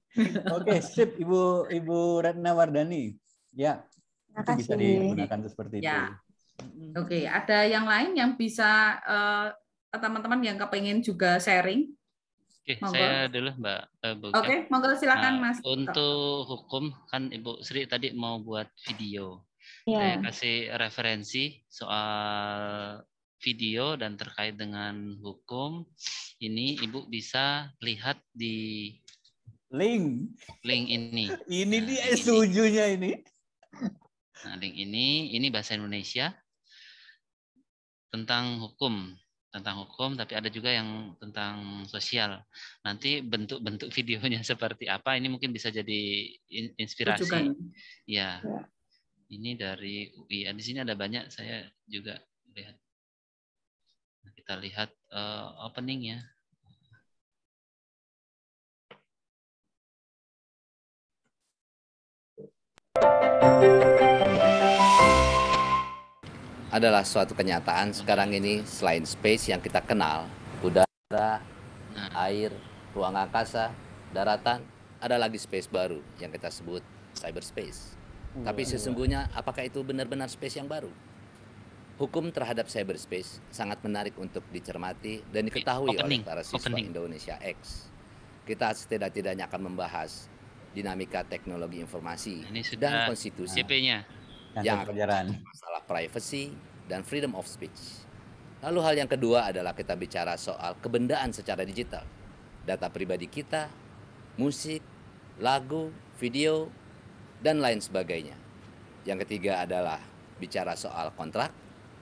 Oke, sip Ibu Retnawardani. Ya. Itu bisa digunakan seperti itu.
Oke, ada yang lain yang bisa teman-teman yang kepengen juga sharing?
Oke, saya dulu Mbak Boga.
Oke, monggo silakan Mas.
Untuk hukum kan Ibu Sri tadi mau buat video. Saya kasih referensi soal video dan terkait dengan hukum. Ini Ibu bisa lihat di
link
ini.
Ini dia setujunya ini.
Nah, link ini bahasa Indonesia tentang hukum, tapi ada juga yang tentang sosial. Nanti bentuk-bentuk videonya seperti apa ini mungkin bisa jadi inspirasi. Ya. Ini dari UI. Di sini ada banyak, saya juga lihat. Kita lihat openingnya.
Adalah suatu kenyataan sekarang ini, selain space yang kita kenal, udara, air, ruang angkasa, daratan, ada lagi space baru yang kita sebut cyberspace. Tapi sesungguhnya apakah itu benar-benar space yang baru? Hukum terhadap cyberspace sangat menarik untuk dicermati dan diketahui oleh para siswa Indonesia X. Kita setidak-tidaknya akan membahas dinamika teknologi informasi dan konstitusi yang akan masalah privacy dan freedom of speech. Lalu hal yang kedua adalah kita bicara soal kebendaan secara digital. Data pribadi kita, musik, lagu, video, dan lain sebagainya. Yang ketiga adalah bicara soal kontrak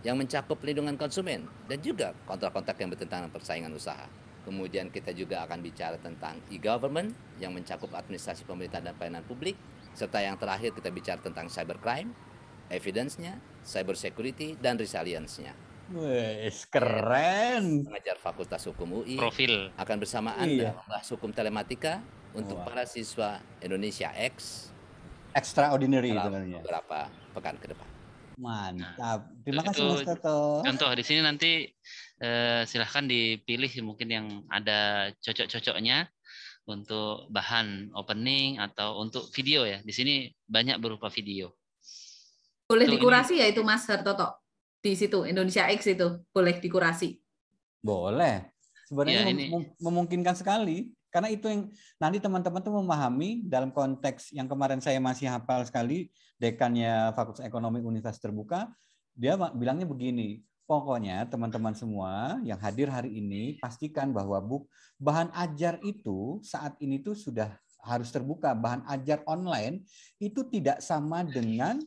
yang mencakup pelindungan konsumen dan juga kontrak-kontrak yang bertentangan persaingan usaha. Kemudian kita juga akan bicara tentang e-government yang mencakup administrasi pemerintahan dan pelayanan publik. Serta yang terakhir kita bicara tentang cybercrime, evidence-nya, cyber security, dan resilience-nya.
Wes, keren.
Pengajar Fakultas Hukum UI
profil
akan bersamaan membahas hukum telematika untuk para siswa Indonesia X
Extraordinary
dalam
sebenarnya.
beberapa pekan ke depan.
Mantap. Terima kasih
Itu
Mas Toto.
contoh di sini nanti silahkan dipilih mungkin yang ada cocok-cocoknya untuk bahan opening atau untuk video ya. Di sini banyak berupa video.
Boleh
Itu
dikurasi ya itu Mas Hartoto? Di situ, Indonesia X itu boleh dikurasi?
Boleh. Sebenarnya
Ya, ini
memungkinkan sekali. Karena itu yang nanti teman-teman tuh memahami dalam konteks yang kemarin saya masih hafal sekali, dekannya Fakultas Ekonomi Universitas Terbuka, dia bilangnya begini, pokoknya teman-teman semua yang hadir hari ini pastikan bahwa bahan ajar itu saat ini tuh sudah harus terbuka. Bahan ajar online itu tidak sama dengan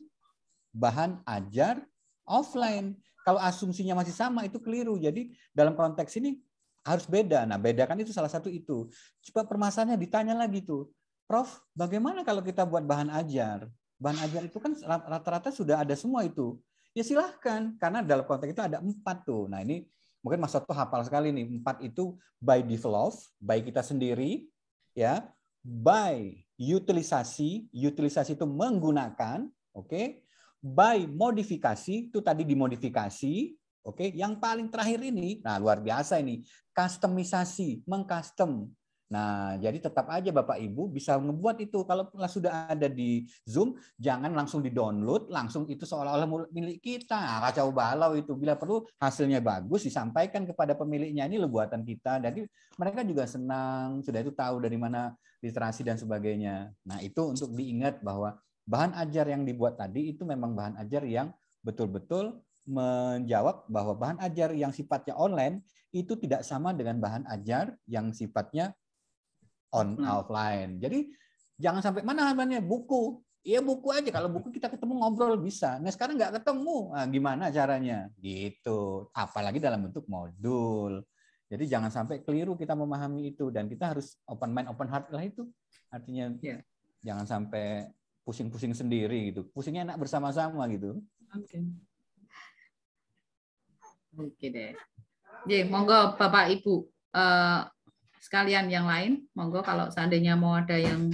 bahan ajar offline. Kalau asumsinya masih sama itu keliru. Jadi dalam konteks ini harus beda. Nah, bedakan itu salah satu itu. Coba permasalahannya ditanya lagi tuh, Prof, bagaimana kalau kita buat bahan ajar? Bahan ajar itu kan rata-rata sudah ada semua itu. Ya silahkan, karena dalam konteks itu ada 4 tuh. Nah ini mungkin Mas Soto hafal sekali nih. 4 itu by develop, by kita sendiri, ya, by utilisasi itu menggunakan, oke, by modifikasi itu tadi dimodifikasi. Oke, yang paling terakhir ini, nah luar biasa ini, customisasi, mengcustom. Nah, jadi tetap aja Bapak Ibu bisa ngebuat itu. Kalau sudah ada di Zoom, jangan langsung di-download, langsung itu seolah-olah milik kita. Kacau balau itu. Bila perlu hasilnya bagus, disampaikan kepada pemiliknya, ini loh buatan kita. Jadi mereka juga senang, sudah itu tahu dari mana literasi dan sebagainya. Nah, itu untuk diingat bahwa bahan ajar yang dibuat tadi itu memang bahan ajar yang betul-betul menjawab bahwa bahan ajar yang sifatnya online itu tidak sama dengan bahan ajar yang sifatnya offline. Jadi jangan sampai mana namanya buku. Iya buku aja. Kalau buku kita ketemu ngobrol bisa. Nah sekarang nggak ketemu. Nah, gimana caranya? Gitu. Apalagi dalam bentuk modul. Jadi jangan sampai keliru kita memahami itu. Dan kita harus open mind, open heart lah itu. Artinya jangan sampai pusing-pusing sendiri gitu. Pusingnya enak bersama-sama gitu.
Oke deh. Jadi, monggo Bapak Ibu sekalian yang lain, monggo kalau seandainya mau ada yang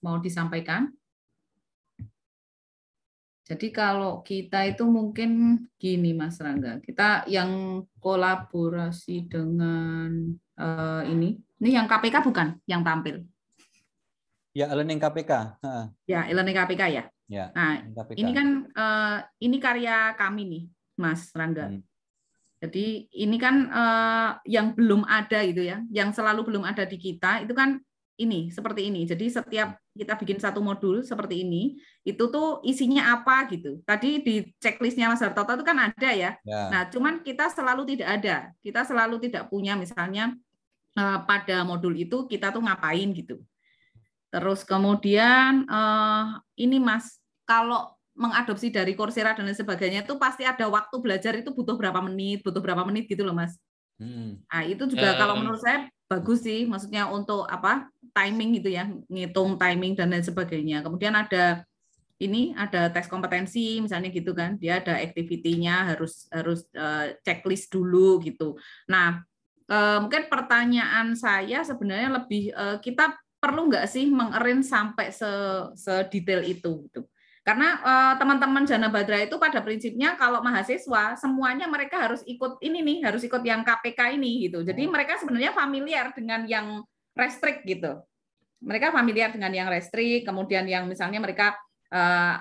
mau disampaikan. Jadi kalau kita itu mungkin gini Mas Rangga, kita yang kolaborasi dengan ini yang KPK bukan yang tampil?
Ya, e-learning KPK.
Ya, e-learning KPK ya.
Ya,
nah,
KPK.
Ini kan ini karya kami nih, Mas Rangga. Jadi ini kan yang belum ada gitu ya, yang selalu belum ada di kita itu kan ini seperti ini. Jadi setiap kita bikin satu modul seperti ini, itu tuh isinya apa gitu. Tadi di checklistnya Mas Hartoto itu kan ada ya. Nah, cuman kita selalu tidak ada. Kita selalu tidak punya misalnya pada modul itu kita tuh ngapain gitu. Terus kemudian ini Mas, kalau mengadopsi dari Coursera dan lain sebagainya itu pasti ada waktu belajar itu butuh berapa menit gitu loh Mas. Nah itu juga kalau menurut saya bagus sih, maksudnya untuk apa timing gitu ya, ngitung timing dan lain sebagainya. Kemudian ada tes kompetensi misalnya gitu kan, dia ada activity-nya harus checklist dulu gitu. Nah mungkin pertanyaan saya sebenarnya lebih kita perlu nggak sih mengarrange sampai sedetail itu gitu. Karena teman-teman Jana Badra itu pada prinsipnya kalau mahasiswa semuanya mereka harus ikut ini nih, harus ikut yang KPK ini gitu. Jadi mereka sebenarnya familiar dengan yang restrict gitu. Mereka familiar dengan yang restrict, kemudian yang misalnya mereka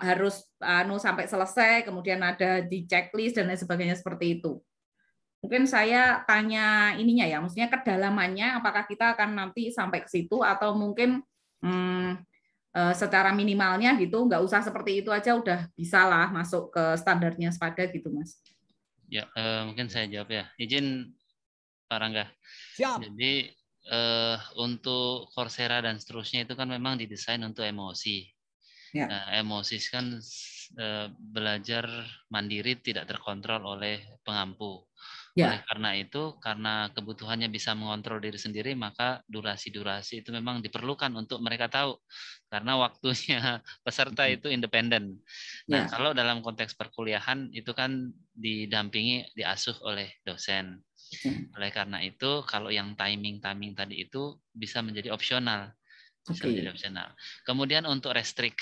harus sampai selesai, kemudian ada di checklist dan lain sebagainya seperti itu. Mungkin saya tanya ininya ya, maksudnya kedalamannya apakah kita akan nanti sampai ke situ atau mungkin secara minimalnya gitu, nggak usah seperti itu aja udah bisa lah masuk ke standarnya SPADA gitu Mas.
Ya, mungkin saya jawab ya. Izin Pak Rangga.
Siap.
Jadi untuk Coursera dan seterusnya itu kan memang didesain untuk emosi. Ya. Emosi kan belajar mandiri tidak terkontrol oleh pengampu. Ya. Oleh karena itu, karena kebutuhannya bisa mengontrol diri sendiri, maka durasi-durasi itu memang diperlukan untuk mereka tahu. Karena waktunya peserta itu independen. Nah, kalau dalam konteks perkuliahan itu kan didampingi, diasuh oleh dosen. Oleh karena itu, kalau yang timing tadi itu bisa menjadi opsional. Bisa menjadi opsional. Kemudian untuk restrict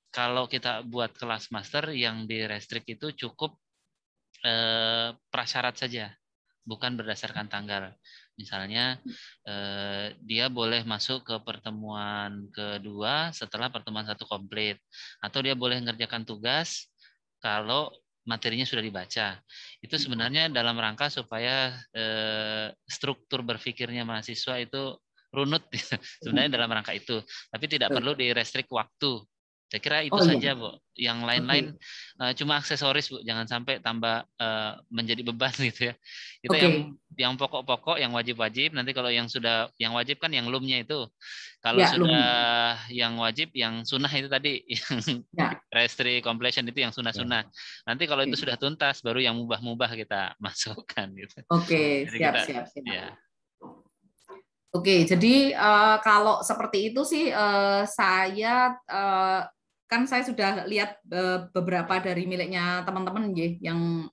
kalau kita buat kelas master yang di restrict itu cukup prasyarat saja, bukan berdasarkan tanggal. Misalnya dia boleh masuk ke pertemuan kedua setelah pertemuan 1 komplit, atau dia boleh mengerjakan tugas kalau materinya sudah dibaca. Itu sebenarnya dalam rangka supaya struktur berpikirnya mahasiswa itu runut sebenarnya dalam rangka itu, tapi tidak perlu direstrik waktu. Saya kira itu saja, Bu. Yang lain-lain cuma aksesoris, Bu. Jangan sampai tambah menjadi beban gitu ya. Itu yang pokok-pokok, yang wajib-wajib. Nanti kalau yang wajib kan yang lumnya itu. Kalau sudah yang wajib, yang sunnah itu tadi, yang restrict completion itu yang sunnah-sunnah. Nanti kalau itu sudah tuntas, baru yang mubah-mubah kita masukkan gitu.
Siap. Ya. Jadi kalau seperti itu sih saya kan saya sudah lihat beberapa dari miliknya teman-teman yang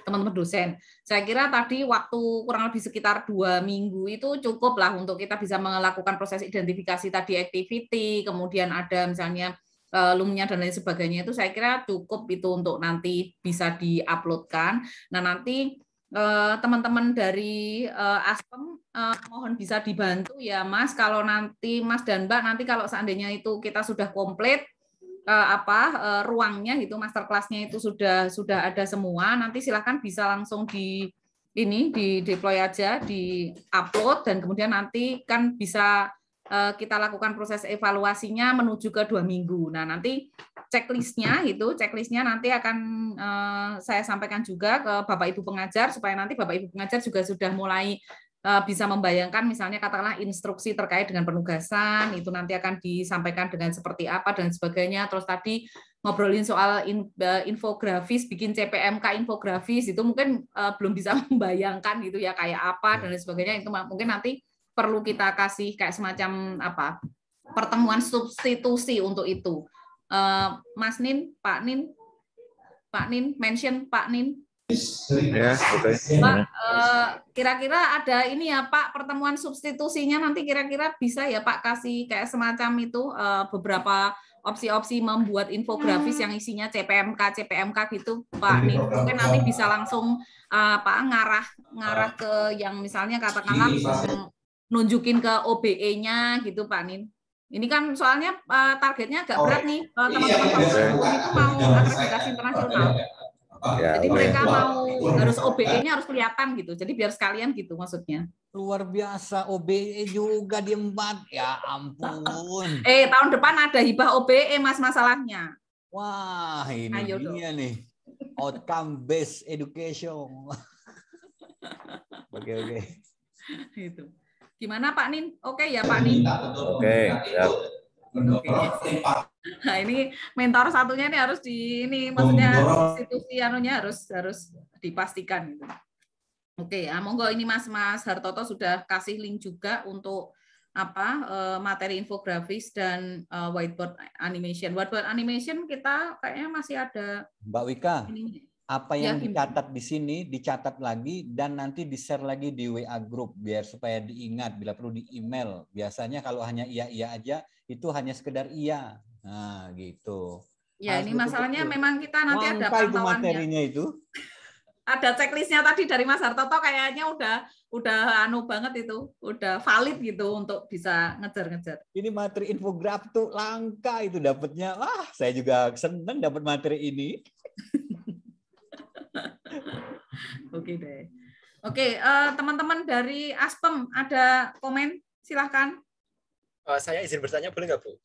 teman-teman dosen. Saya kira tadi waktu kurang lebih sekitar 2 minggu itu cukup lah untuk kita bisa melakukan proses identifikasi tadi activity, kemudian ada misalnya lumnya dan lain sebagainya, itu saya kira cukup itu untuk nanti bisa diuploadkan. Nah, nanti teman-teman dari Aspem mohon bisa dibantu ya Mas, kalau nanti Mas dan Mbak nanti kalau seandainya itu kita sudah komplit ruangnya gitu, master kelasnya itu sudah ada semua, nanti silakan bisa langsung di deploy aja, di upload, dan kemudian nanti kan bisa kita lakukan proses evaluasinya menuju ke 2 minggu. Nah, nanti checklistnya nanti akan saya sampaikan juga ke Bapak Ibu pengajar, supaya nanti Bapak Ibu pengajar juga sudah mulai bisa membayangkan misalnya katakanlah instruksi terkait dengan penugasan, itu nanti akan disampaikan dengan seperti apa dan sebagainya. Terus tadi ngobrolin soal infografis, bikin CPMK infografis, itu mungkin belum bisa membayangkan gitu ya kayak apa dan sebagainya, itu mungkin nanti perlu kita kasih kayak semacam pertemuan substitusi untuk itu. Mas Nin, Pak Nin, mention Pak Nin.
Ya, oke.
Pak, kira-kira ada ini ya Pak, pertemuan substitusinya nanti kira-kira bisa ya Pak kasih kayak semacam itu beberapa opsi-opsi membuat infografis yang isinya CPMK gitu Pak Nin. Mungkin nanti bisa langsung ngarah ke yang misalnya katakanlah nunjukin ke OBE-nya gitu Pak Nin. Ini kan soalnya targetnya agak berat nih, teman-teman itu mau akreditasi internasional. Jadi mereka mau harus OBE-nya harus kelihatan gitu. Jadi biar sekalian gitu maksudnya.
Luar biasa, OBE juga diembat. Ya ampun.
Tahun depan ada hibah OBE Mas masalahnya.
Wah, ini dia nih. Outcome based education. Oke.
Itu. Gimana Pak Nin? Oke ya Pak Nin?
Oke, siap.
Nah, ini mentor satunya ini harus maksudnya institusi anunya harus dipastikan gitu. Oke, monggo ini Mas Hartoto sudah kasih link juga untuk materi infografis dan whiteboard animation. Whiteboard animation kita kayaknya masih ada.
Mbak Wika, apa yang dicatat di sini dicatat lagi dan nanti di-share lagi di WA group biar supaya diingat, bila perlu di email. Biasanya kalau hanya iya aja itu hanya sekedar iya. Nah, gitu.
Ya, ini masalahnya memang kita nanti ada pantauannya.
Materinya itu.
Ada checklistnya tadi dari Mas Hartoto kayaknya udah banget itu, udah valid gitu untuk bisa ngejar-ngejar.
Ini materi infograf tuh langka itu dapatnya. Wah, saya juga seneng dapat materi ini.
Oke deh. Oke, teman-teman dari Aspem ada komen? Silahkan.
Saya izin bertanya boleh nggak Bu?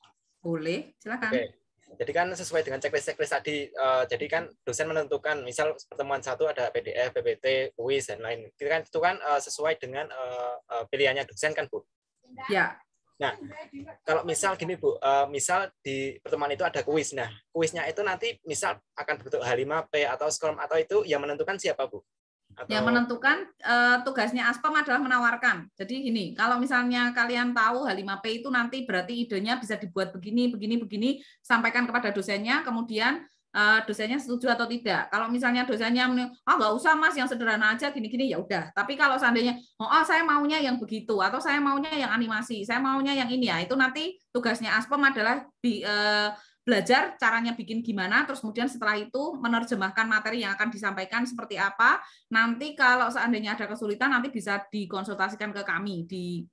Boleh, silakan.
Oke. Jadi kan sesuai dengan checklist tadi, jadi kan dosen menentukan, misal pertemuan 1 ada PDF, PPT, kuis dan lain. Itu kan sesuai dengan pilihannya dosen kan Bu?
Ya.
Nah, kalau misal gini Bu, misal di pertemuan itu ada kuis. Nah, kuisnya itu nanti misal akan berbentuk H5P atau Scrum atau itu yang menentukan siapa Bu?
Yang menentukan tugasnya Aspem adalah menawarkan. Jadi gini, kalau misalnya kalian tahu H5P itu nanti berarti idenya bisa dibuat begini, sampaikan kepada dosennya, kemudian dosennya setuju atau tidak. Kalau misalnya dosennya nggak usah Mas, yang sederhana aja gini-gini, ya udah. Tapi kalau seandainya saya maunya yang begitu, atau saya maunya yang animasi, saya maunya yang ini, ya itu nanti tugasnya Aspem adalah belajar caranya bikin gimana, terus kemudian setelah itu menerjemahkan materi yang akan disampaikan seperti apa. Nanti kalau seandainya ada kesulitan, nanti bisa dikonsultasikan ke kami di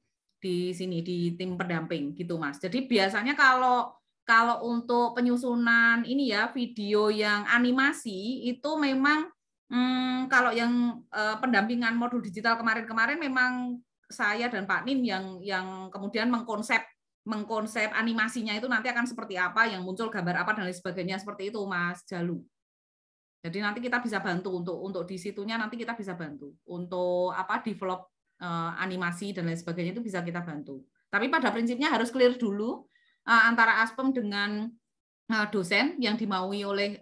sini, di tim pendamping gitu Mas. Jadi biasanya kalau untuk penyusunan ini ya, video yang animasi itu memang kalau yang pendampingan modul digital kemarin-kemarin memang saya dan Pak Nin yang kemudian mengkonsep animasinya itu nanti akan seperti apa, yang muncul gambar apa dan lain sebagainya, seperti itu Mas Jalu. Jadi nanti kita bisa bantu untuk di situnya, nanti kita bisa bantu untuk develop animasi dan lain sebagainya, itu bisa kita bantu. Tapi pada prinsipnya harus clear dulu antara Aspem dengan dosen yang dimaui oleh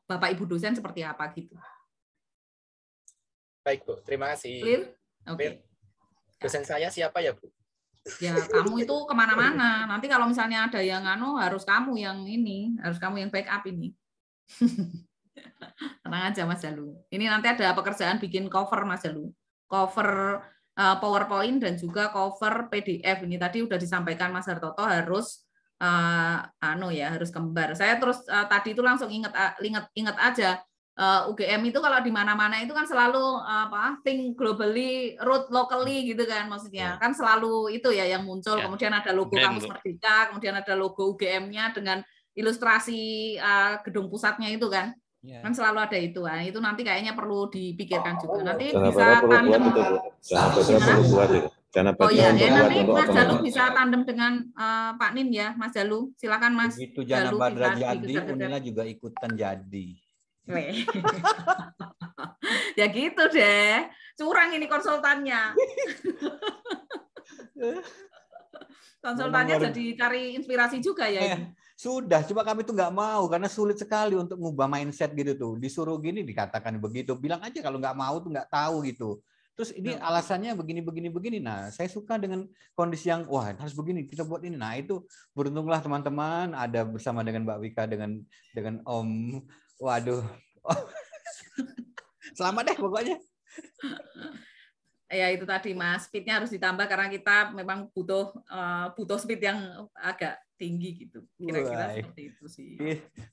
Bapak Ibu dosen seperti apa gitu.
Baik Bu, terima kasih.
Clear? Oke.
Dosen saya siapa ya Bu?
Ya kamu itu kemana-mana. Nanti kalau misalnya ada yang harus kamu yang backup ini. Tenang aja Mas Jalu. Ini nanti ada pekerjaan bikin cover Mas Jalu. Cover PowerPoint dan juga cover PDF. Ini tadi udah disampaikan Mas Hartoto harus harus kembar. Saya terus tadi itu langsung ingat aja UGM itu kalau di mana-mana itu kan selalu think globally, root locally gitu kan, maksudnya kan selalu itu ya yang muncul. Kemudian ada logo Kampus Merdeka, kemudian ada logo UGM-nya dengan ilustrasi gedung pusatnya itu kan. Kan selalu ada itu. Nah, itu nanti kayaknya perlu dipikirkan juga. Nanti bisa tandem. Nanti Mas Jalu bisa tandem dengan Pak Nin ya, Mas Jalu. Silakan Mas.
Begitu Jana Badra jadi, Unila juga ikutan jadi.
Ya gitu deh. Curang ini konsultannya. Konsultannya jadi cari inspirasi juga ya.
Sudah, cuma kami tuh nggak mau karena sulit sekali untuk ngubah mindset gitu tuh. Disuruh gini dikatakan begitu. Bilang aja kalau nggak mau tuh nggak tahu gitu. Terus ini alasannya begini. Nah, saya suka dengan kondisi yang harus begini, kita buat ini. Nah, itu beruntunglah teman-teman ada bersama dengan Mbak Wika dengan Om. Waduh. Selamat deh pokoknya.
Ya itu tadi Mas, speed-nya harus ditambah karena kita memang butuh speed yang agak tinggi gitu. Kira-kira seperti itu sih.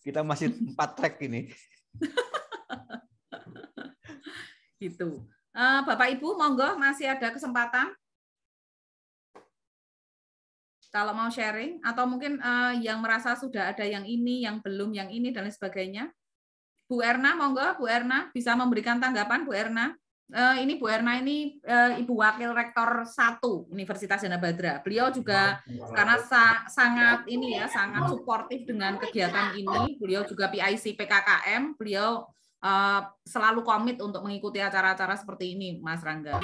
Kita masih 4 track ini.
Gitu. Bapak Ibu monggo masih ada kesempatan kalau mau sharing, atau mungkin yang merasa sudah ada yang ini, yang belum, yang ini dan lain sebagainya. Bu Erna monggo, Bu Erna bisa memberikan tanggapan Bu Erna. Ini Bu Erna ini Ibu Wakil Rektor 1 Universitas Jana Badra. Beliau juga karena sangat suportif dengan kegiatan ini. Beliau juga PIC PKKM. Beliau selalu komit untuk mengikuti acara-acara seperti ini, Mas Rangga.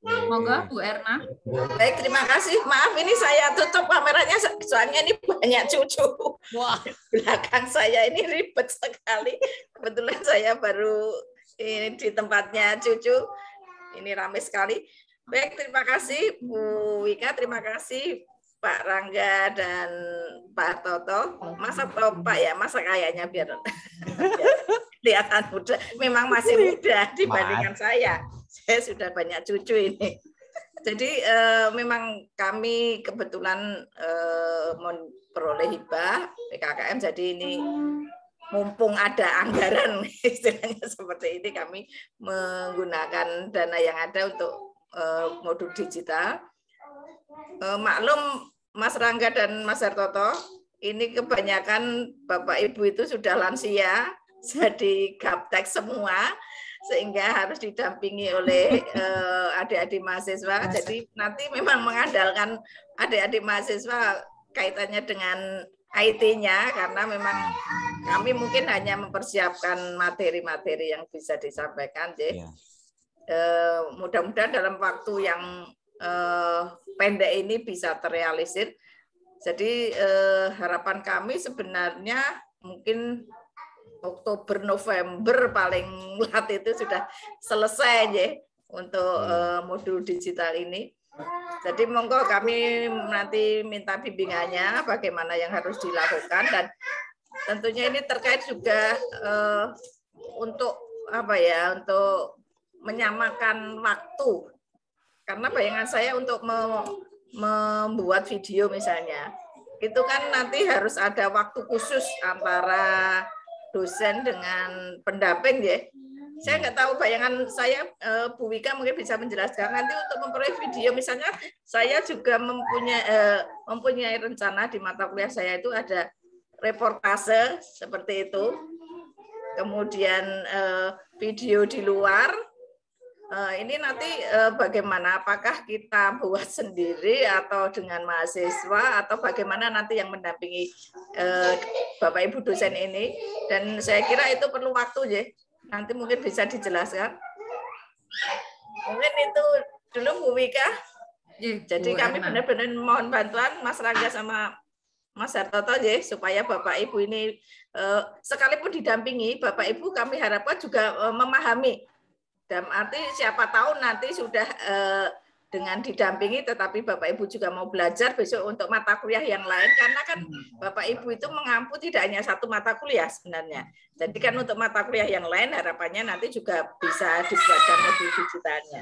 Monggo Bu Erna.
Baik, terima kasih. Maaf ini saya tutup kameranya soalnya ini banyak cucu. Wah, belakang saya ini ribet sekali. Kebetulan saya baru ini di tempatnya cucu, ini ramai sekali. Baik, terima kasih Bu Wika, terima kasih Pak Rangga dan Pak Toto. Masa Pak ya, masa kayaknya biar kelihatan muda. Memang masih muda dibandingkan saya. Saya sudah banyak cucu ini. Jadi memang kami kebetulan memperoleh hibah PKKM, jadi ini mumpung ada anggaran istilahnya seperti ini, kami menggunakan dana yang ada untuk modul digital. Maklum Mas Rangga dan Mas Hartoto, ini kebanyakan Bapak Ibu itu sudah lansia, jadi gaptek semua, sehingga harus didampingi oleh adik-adik mahasiswa. Jadi nanti memang mengandalkan adik-adik mahasiswa kaitannya dengan IT-nya, karena memang kami mungkin hanya mempersiapkan materi-materi yang bisa disampaikan. Mudah-mudahan dalam waktu yang pendek ini bisa terrealisir. Jadi harapan kami sebenarnya mungkin Oktober November paling lat itu sudah selesai ya untuk modul digital ini. Jadi monggo kami nanti minta bimbingannya bagaimana yang harus dilakukan, dan tentunya ini terkait juga untuk apa ya, untuk menyamakan waktu. Karena bayangan saya untuk membuat video misalnya, itu kan nanti harus ada waktu khusus antara dosen dengan pendamping ya. Saya nggak tahu, bayangan saya Bu Wika mungkin bisa menjelaskan nanti untuk memperoleh video. Misalnya saya juga mempunyai rencana di mata kuliah saya itu ada reportase seperti itu, kemudian video di luar. Ini nanti bagaimana, apakah kita buat sendiri atau dengan mahasiswa, atau bagaimana nanti yang mendampingi Bapak Ibu dosen ini. Dan saya kira itu perlu waktu ya. Nanti mungkin bisa dijelaskan. Mungkin itu dulu Bu Wika. Jadi kami benar-benar mohon bantuan Mas Rangga sama Mas Hartoto ya, supaya Bapak Ibu ini sekalipun didampingi, Bapak Ibu kami harapkan juga memahami. Dalam arti siapa tahu nanti sudah dengan didampingi, tetapi Bapak Ibu juga mau belajar besok untuk mata kuliah yang lain, karena kan Bapak Ibu itu mengampu tidak hanya satu mata kuliah sebenarnya. Jadi kan untuk mata kuliah yang lain harapannya nanti juga bisa dibuatkan modul digitalnya.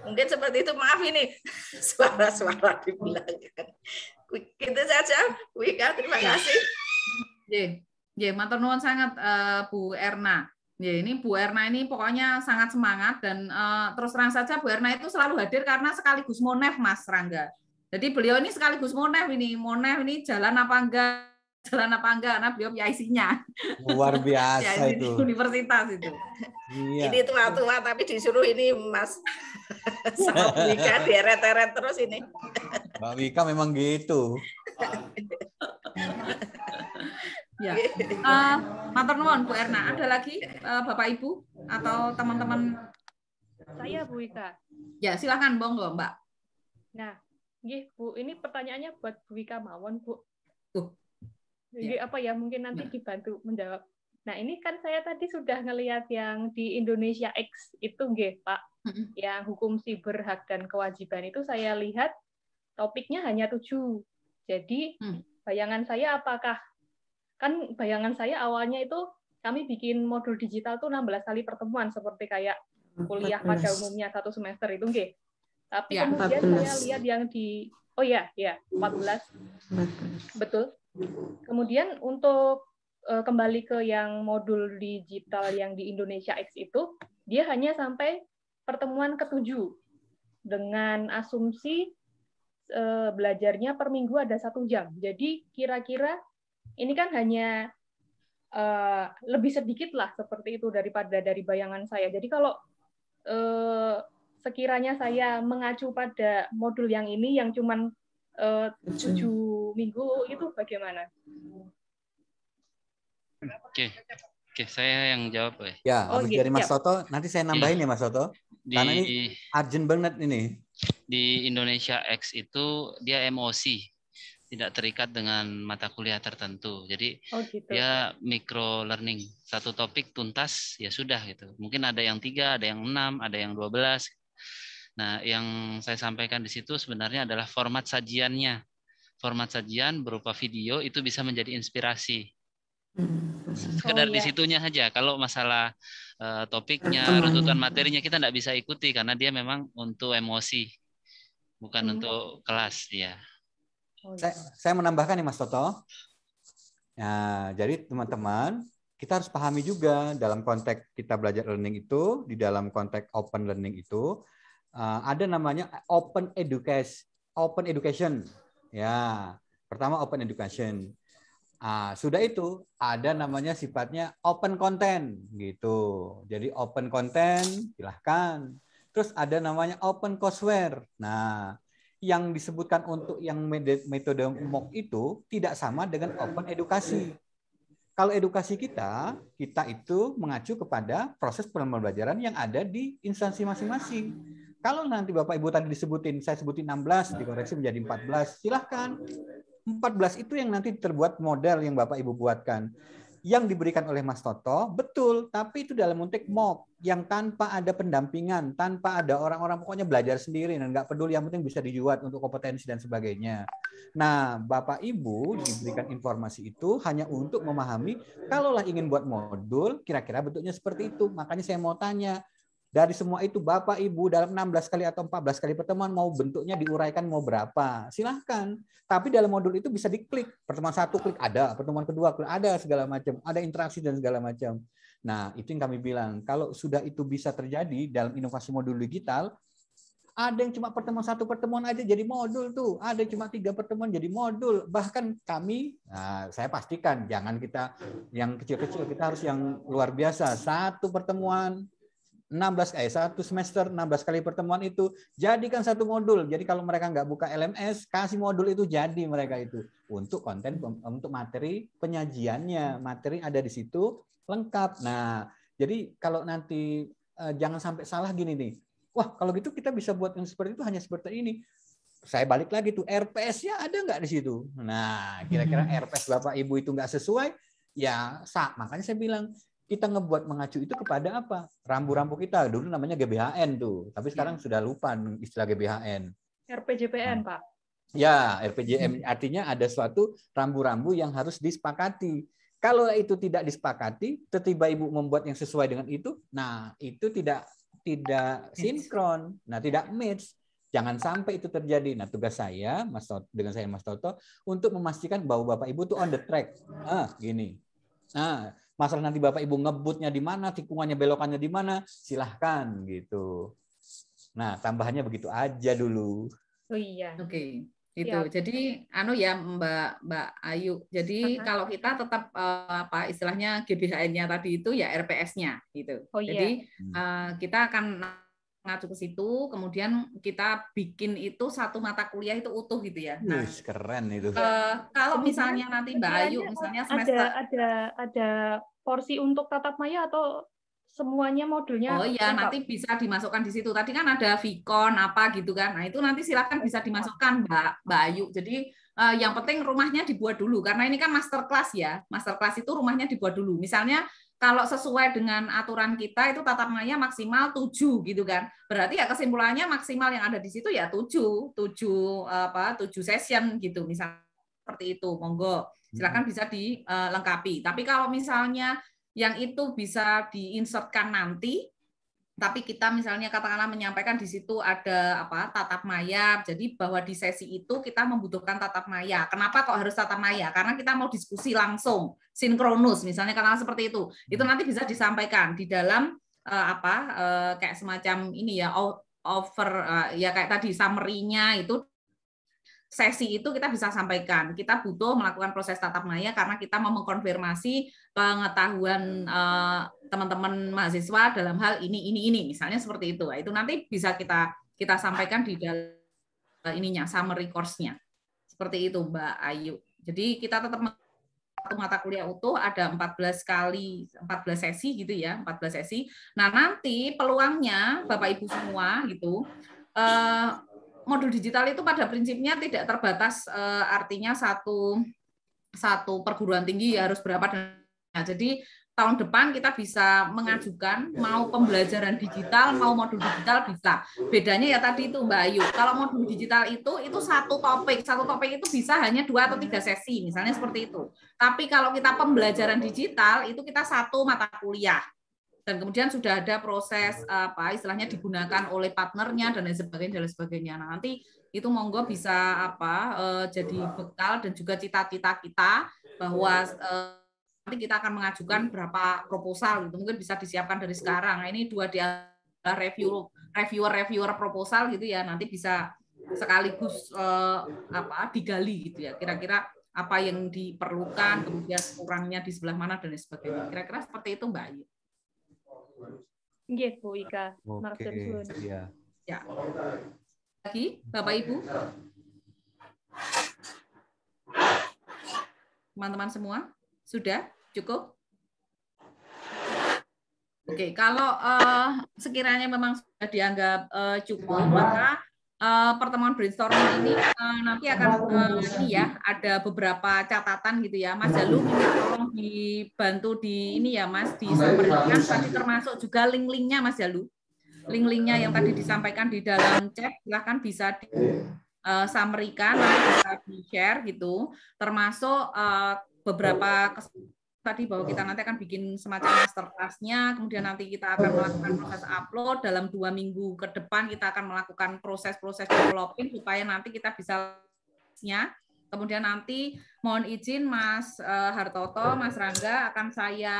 Mungkin seperti itu, maaf ini suara-suara di belakang. Gitu saja, Wika, terima kasih.
Matur nuwun sangat Bu Erna. Ya, ini Bu Erna ini pokoknya sangat semangat, dan terus terang saja Bu Erna itu selalu hadir karena sekaligus monef Mas Rangga. Jadi beliau ini sekaligus monef ini jalan apa enggak, karena beliau PIC-nya.
Luar biasa
ya,
itu.
Universitas itu.
Iya.
Ini tua-tua tapi disuruh ini Mas sama Bu Wika dieret-eret terus ini.
Mbak Wika memang gitu.
Ya, matur nuwun Bu Erna. Ada lagi Bapak Ibu atau teman-teman?
Saya Bu Wika.
Ya, silakan monggo Mbak.
Nah, nggih Bu, ini pertanyaannya buat Bu Wika mawon Bu. Jadi apa ya, mungkin nanti dibantu menjawab. Nah, ini kan saya tadi sudah ngelihat yang di Indonesia X itu nggih Pak, yang hukum siber, hak dan kewajiban itu saya lihat topiknya hanya 7. Jadi bayangan saya bayangan saya awalnya itu kami bikin modul digital tuh 16 kali pertemuan seperti kayak kuliah pada umumnya 1 semester itu nggih. Tapi ya, kemudian 14. Saya lihat yang di 14. Betul. Kemudian untuk kembali ke yang modul digital yang di Indonesia X itu, dia hanya sampai pertemuan ke-7 dengan asumsi belajarnya per minggu ada 1 jam. Jadi kira-kira ini kan hanya lebih sedikit lah seperti itu daripada dari bayangan saya. Jadi kalau sekiranya saya mengacu pada modul yang ini yang cuman 7 minggu itu bagaimana?
Oke, saya yang jawab
ya. Habis dari Mas Soto, nanti saya nambahin ya Mas Soto. Karena ini urgent banget ini.
Di Indonesia X itu dia emosi, tidak terikat dengan mata kuliah tertentu. Jadi dia micro learning, satu topik tuntas ya sudah gitu. Mungkin ada yang 3, ada yang 6, ada yang 12. Nah, yang saya sampaikan di situ sebenarnya adalah format sajiannya. Format sajian berupa video itu bisa menjadi inspirasi. Sekedar di situnya saja. Kalau masalah topiknya, runtutan materinya kita tidak bisa ikuti karena dia memang untuk emosi, bukan untuk kelas ya.
Saya menambahkan nih Mas Toto. Nah, jadi teman-teman, kita harus pahami juga dalam konteks kita belajar learning itu, di dalam konteks open learning itu, ada namanya open education. Ya, pertama open education. Sudah itu ada namanya sifatnya open content gitu. Jadi open content silahkan. Terus ada namanya open courseware. Nah, yang disebutkan untuk yang metode MOOC itu tidak sama dengan open edukasi. Kalau edukasi kita itu mengacu kepada proses pembelajaran yang ada di instansi masing-masing. Kalau nanti Bapak Ibu tadi saya sebutin 16, dikoreksi menjadi 14, silahkan. 14 itu yang nanti terbuat model yang Bapak Ibu buatkan. yang diberikan oleh Mas Toto, betul, tapi itu dalam konteks MOOC yang tanpa ada pendampingan, tanpa ada orang-orang, pokoknya belajar sendiri dan nggak peduli, yang penting bisa dibuat untuk kompetensi dan sebagainya. Nah, Bapak Ibu diberikan informasi itu hanya untuk memahami, kalaulah ingin buat modul, kira-kira bentuknya seperti itu. Makanya saya mau tanya, dari semua itu Bapak Ibu dalam 16 kali atau 14 kali pertemuan mau bentuknya diuraikan mau berapa? Silahkan. Tapi dalam modul itu bisa diklik. Pertemuan 1 klik ada, pertemuan kedua klik ada, segala macam. Ada interaksi dan segala macam. Nah, itu yang kami bilang. Kalau sudah itu bisa terjadi dalam inovasi modul digital, ada yang cuma pertemuan 1 pertemuan aja jadi modul tuh. Ada yang cuma 3 pertemuan jadi modul. Bahkan kami, nah, saya pastikan jangan kita yang kecil-kecil, kita harus yang luar biasa. 1 pertemuan 1 semester 16 kali pertemuan itu jadikan 1 modul. Jadi kalau mereka nggak buka LMS, kasih modul itu jadi mereka itu untuk konten, untuk materi penyajiannya, materi ada di situ lengkap. Nah, jadi kalau nanti jangan sampai salah gini nih. Wah, kalau gitu kita bisa buat yang seperti itu hanya seperti ini. Saya balik lagi tuh, RPS-nya ada nggak di situ? Nah, kira-kira RPS Bapak Ibu itu nggak sesuai, ya makanya saya bilang kita ngebuat mengacu itu kepada apa? Rambu-rambu kita. Dulu namanya GBHN tuh, tapi sekarang sudah lupa istilah GBHN.
RPJPN, Pak.
Ya, RPJM artinya ada suatu rambu-rambu yang harus disepakati. Kalau itu tidak disepakati, tiba-tiba Ibu membuat yang sesuai dengan itu, nah itu tidak sinkron, nah tidak match. Jangan sampai itu terjadi. Nah, tugas saya, Mas Toto, dengan saya Mas Toto, untuk memastikan bahwa Bapak Ibu tuh on the track. Gini. Nah, masalah nanti Bapak Ibu ngebutnya di mana, tikungannya belokannya di mana, silahkan gitu. Nah, tambahannya begitu aja dulu.
Oh iya.
Oke. Itu. Jadi ya Mbak Ayu. Jadi kalau kita tetap apa istilahnya GBHN-nya tadi itu ya RPS-nya gitu.
Oh, iya.
Jadi kita akan ngacu ke situ, kemudian kita bikin itu 1 mata kuliah itu utuh gitu ya. Nah,
keren itu.
Kalau misalnya nanti Mbak Ayu misalnya semester
ada porsi untuk tatap maya atau semuanya modulnya?
Oh iya, nanti bisa dimasukkan di situ. Tadi kan ada Vicon apa gitu kan. Nah, itu nanti silakan bisa dimasukkan Mbak Ayu. Jadi yang penting rumahnya dibuat dulu karena ini kan masterclass ya. Masterclass itu rumahnya dibuat dulu. Misalnya kalau sesuai dengan aturan kita itu tatap maya maksimal 7 gitu kan. Berarti ya kesimpulannya maksimal yang ada di situ ya 7 session gitu misalnya seperti itu. Monggo silakan bisa dilengkapi. Tapi kalau misalnya yang itu bisa diinsertkan nanti, tapi kita misalnya katakanlah menyampaikan di situ ada tatap maya, jadi bahwa di sesi itu kita membutuhkan tatap maya. Kenapa kok harus tatap maya? Karena kita mau diskusi langsung, sinkronus, misalnya karena seperti itu. Itu nanti bisa disampaikan di dalam kayak semacam ini ya, ya kayak tadi summary-nya itu. Sesi itu kita bisa sampaikan. Kita butuh melakukan proses tatap maya karena kita mau mengkonfirmasi pengetahuan teman-teman mahasiswa dalam hal ini, misalnya seperti itu. Itu nanti bisa kita sampaikan di dalam ininya summary course-nya. Seperti itu, Mbak Ayu. Jadi kita tetap mata kuliah utuh ada 14 sesi gitu ya, 14 sesi. Nah, nanti peluangnya Bapak Ibu semua gitu modul digital itu pada prinsipnya tidak terbatas artinya satu perguruan tinggi harus berapa. Nah, jadi tahun depan kita bisa mengajukan mau pembelajaran digital, mau modul digital bisa. Bedanya ya tadi itu Mbak Ayu. Kalau modul digital itu satu topik itu bisa hanya 2 atau 3 sesi, misalnya seperti itu. Tapi kalau kita pembelajaran digital itu kita 1 mata kuliah. Dan kemudian sudah ada proses istilahnya digunakan oleh partnernya dan lain sebagainya. Nah, nanti itu monggo bisa jadi bekal dan juga cita-cita kita bahwa nanti kita akan mengajukan berapa proposal gitu. Mungkin bisa disiapkan dari sekarang. Nah, ini 2 dia reviewer proposal gitu ya. Nanti bisa sekaligus digali gitu ya. Kira-kira apa yang diperlukan, kemudian kurangnya di sebelah mana dan lain sebagainya. Kira-kira seperti itu Mbak Ayu.
Nggih, Bu Ika.
Oke, iya.
Ya. Lagi, Bapak Ibu? Teman-teman semua? Sudah? Cukup? Oke, kalau sekiranya memang sudah dianggap cukup, maka pertemuan brainstorming ini nanti akan ini ya, ada beberapa catatan gitu ya, Mas Jalu, tolong dibantu di ini ya Mas, disampaikan tadi termasuk juga link-linknya Mas Jalu, link-linknya yang tadi disampaikan di dalam chat, silahkan bisa di summary-kan, bisa di-share gitu, termasuk beberapa tadi bahwa kita nanti akan bikin semacam masterclass-nya, kemudian nanti kita akan melakukan proses upload, dalam 2 minggu ke depan kita akan melakukan proses-proses developing supaya nanti kita bisa kemudian nanti mohon izin Mas Hartoto, Mas Rangga akan saya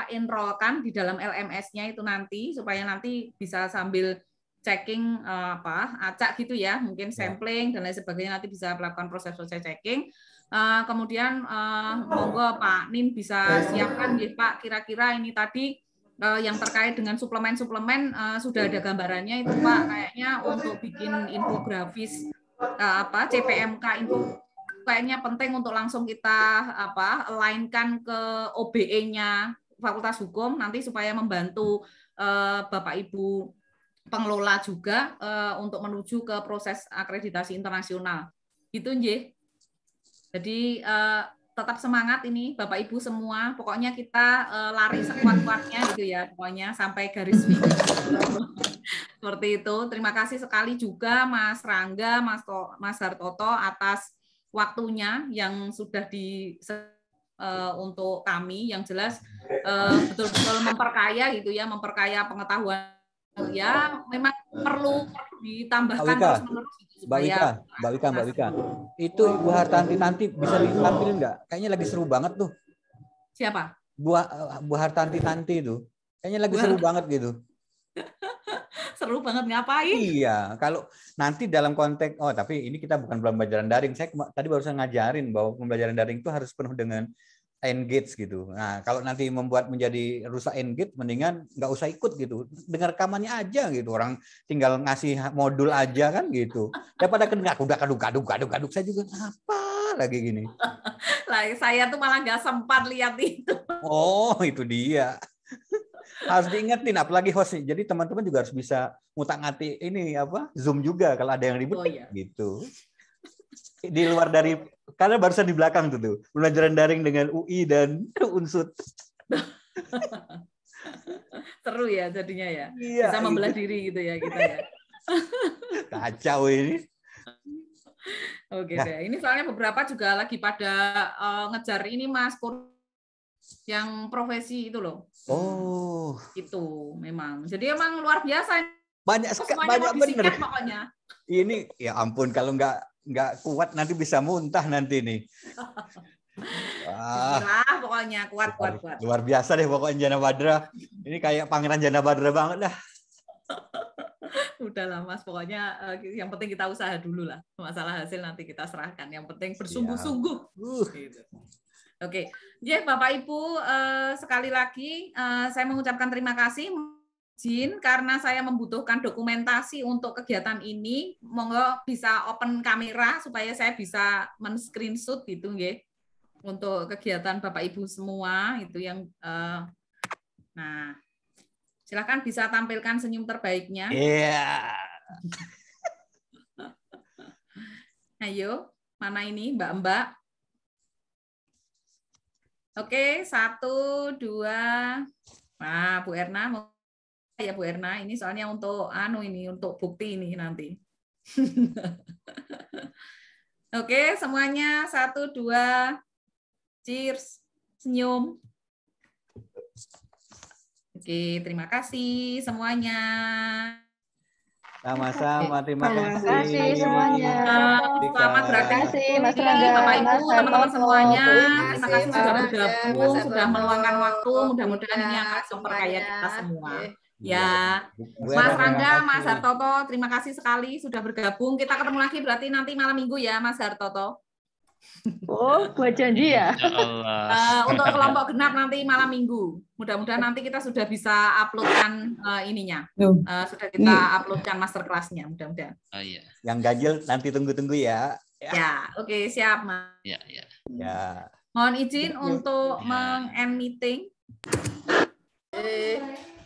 enrollkan di dalam LMS-nya itu nanti supaya nanti bisa sambil checking acak gitu ya, mungkin sampling dan lain sebagainya, nanti bisa melakukan proses-proses checking. Kemudian monggo Pak Nin bisa siapkan ya Pak, kira-kira ini tadi yang terkait dengan suplemen-suplemen sudah ada gambarannya itu Pak, kayaknya untuk bikin infografis CPMK info kayaknya penting untuk langsung kita align-kan ke OBE-nya Fakultas Hukum nanti supaya membantu Bapak Ibu pengelola juga untuk menuju ke proses akreditasi internasional. Gitu nggih. Jadi tetap semangat ini Bapak Ibu semua. Pokoknya kita lari sekuat-kuatnya gitu ya, pokoknya sampai garis finish. Seperti itu. Terima kasih sekali juga Mas Rangga, Mas Hartoto atas waktunya yang sudah untuk kami, yang jelas betul-betul memperkaya gitu ya, memperkaya pengetahuan ya, memang perlu ditambahkan terus-menerus.
Mbak Wika, itu Ibu Hartanti nanti bisa ditampilin nggak? Kayaknya lagi seru banget tuh.
Siapa?
Bu Hartanti nanti itu, kayaknya lagi seru banget gitu.
Seru banget ngapain?
Iya, kalau nanti dalam konteks, tapi ini kita bukan pembelajaran daring. Saya tadi barusan ngajarin bahwa pembelajaran daring itu harus penuh dengan engage gitu. Nah, kalau nanti membuat menjadi rusak engage, mendingan nggak usah ikut gitu. Dengar rekamannya aja gitu. Orang tinggal ngasih modul aja kan gitu. Daripada kena kaduk. Saya juga apa lagi gini.
Lah, saya tuh malah nggak sempat lihat itu.
Oh, itu dia. Harus diingetin, apalagi host. Jadi teman-teman juga harus bisa ngutak-ngatik ini Zoom juga kalau ada yang ribut gitu. Di luar dari, karena barusan di belakang tuh pembelajaran daring dengan UI dan Unsud.
Seru ya jadinya ya.
Iya,
bisa membelah diri gitu ya kita ya.
Kacau ini.
Oke deh. Ini soalnya beberapa juga lagi pada ngejar ini Mas yang profesi itu loh.
Oh.
Itu memang. Jadi emang luar biasa.
Banyak bener.
Pokoknya.
Ini ya ampun kalau nggak kuat nanti bisa muntah nanti nih.
Pokoknya kuat.
Luar biasa deh pokoknya Jana Badra. Ini kayak pangeran Jana Badra banget dah.
Udahlah Mas, pokoknya yang penting kita usaha dulu lah. Masalah hasil nanti kita serahkan. Yang penting bersungguh-sungguh. Gitu. Oke, ya Bapak Ibu, sekali lagi saya mengucapkan terima kasih. Izin karena saya membutuhkan dokumentasi untuk kegiatan ini, monggo bisa open kamera supaya saya bisa men-screenshot gitu nggih. Untuk kegiatan Bapak Ibu semua itu yang nah, silakan bisa tampilkan senyum terbaiknya.
Iya.
Ayo, mana ini Mbak-mbak? Oke, 1, 2. Nah, Bu Erna mau ya Bu Erna, ini soalnya untuk untuk bukti ini nanti. Oke, semuanya 1, 2. Cheers. Senyum. Oke, terima kasih semuanya.
Sama-sama, terima kasih.
Terima kasih semuanya.
Selamat beraktivitas
Mas Rangga,
Bapak Ibu,
Mas
teman-teman semuanya. Terima kasih sudah
Mas
bergabung, sudah
Hartoto.
meluangkan waktu. Mudah-mudahan ini akan memperkaya kita semua. Ya,
Bu
Mas
Erna,
Rangga,
terima
Mas
kasih.
Hartoto, terima kasih sekali sudah bergabung. Kita ketemu lagi berarti nanti malam minggu ya, Mas Hartoto.
Oh, buat janji ya?
Ya Allah.
Untuk kelompok genap nanti malam minggu. Mudah-mudahan nanti kita sudah bisa uploadkan ininya. Sudah kita uploadkan masterclass-nya mudah-mudahan.
Oh iya.
Yang ganjil nanti tunggu-tunggu ya.
Ya, oke, siap, Mas.
Ya.
Mohon izin untuk meng-end meeting.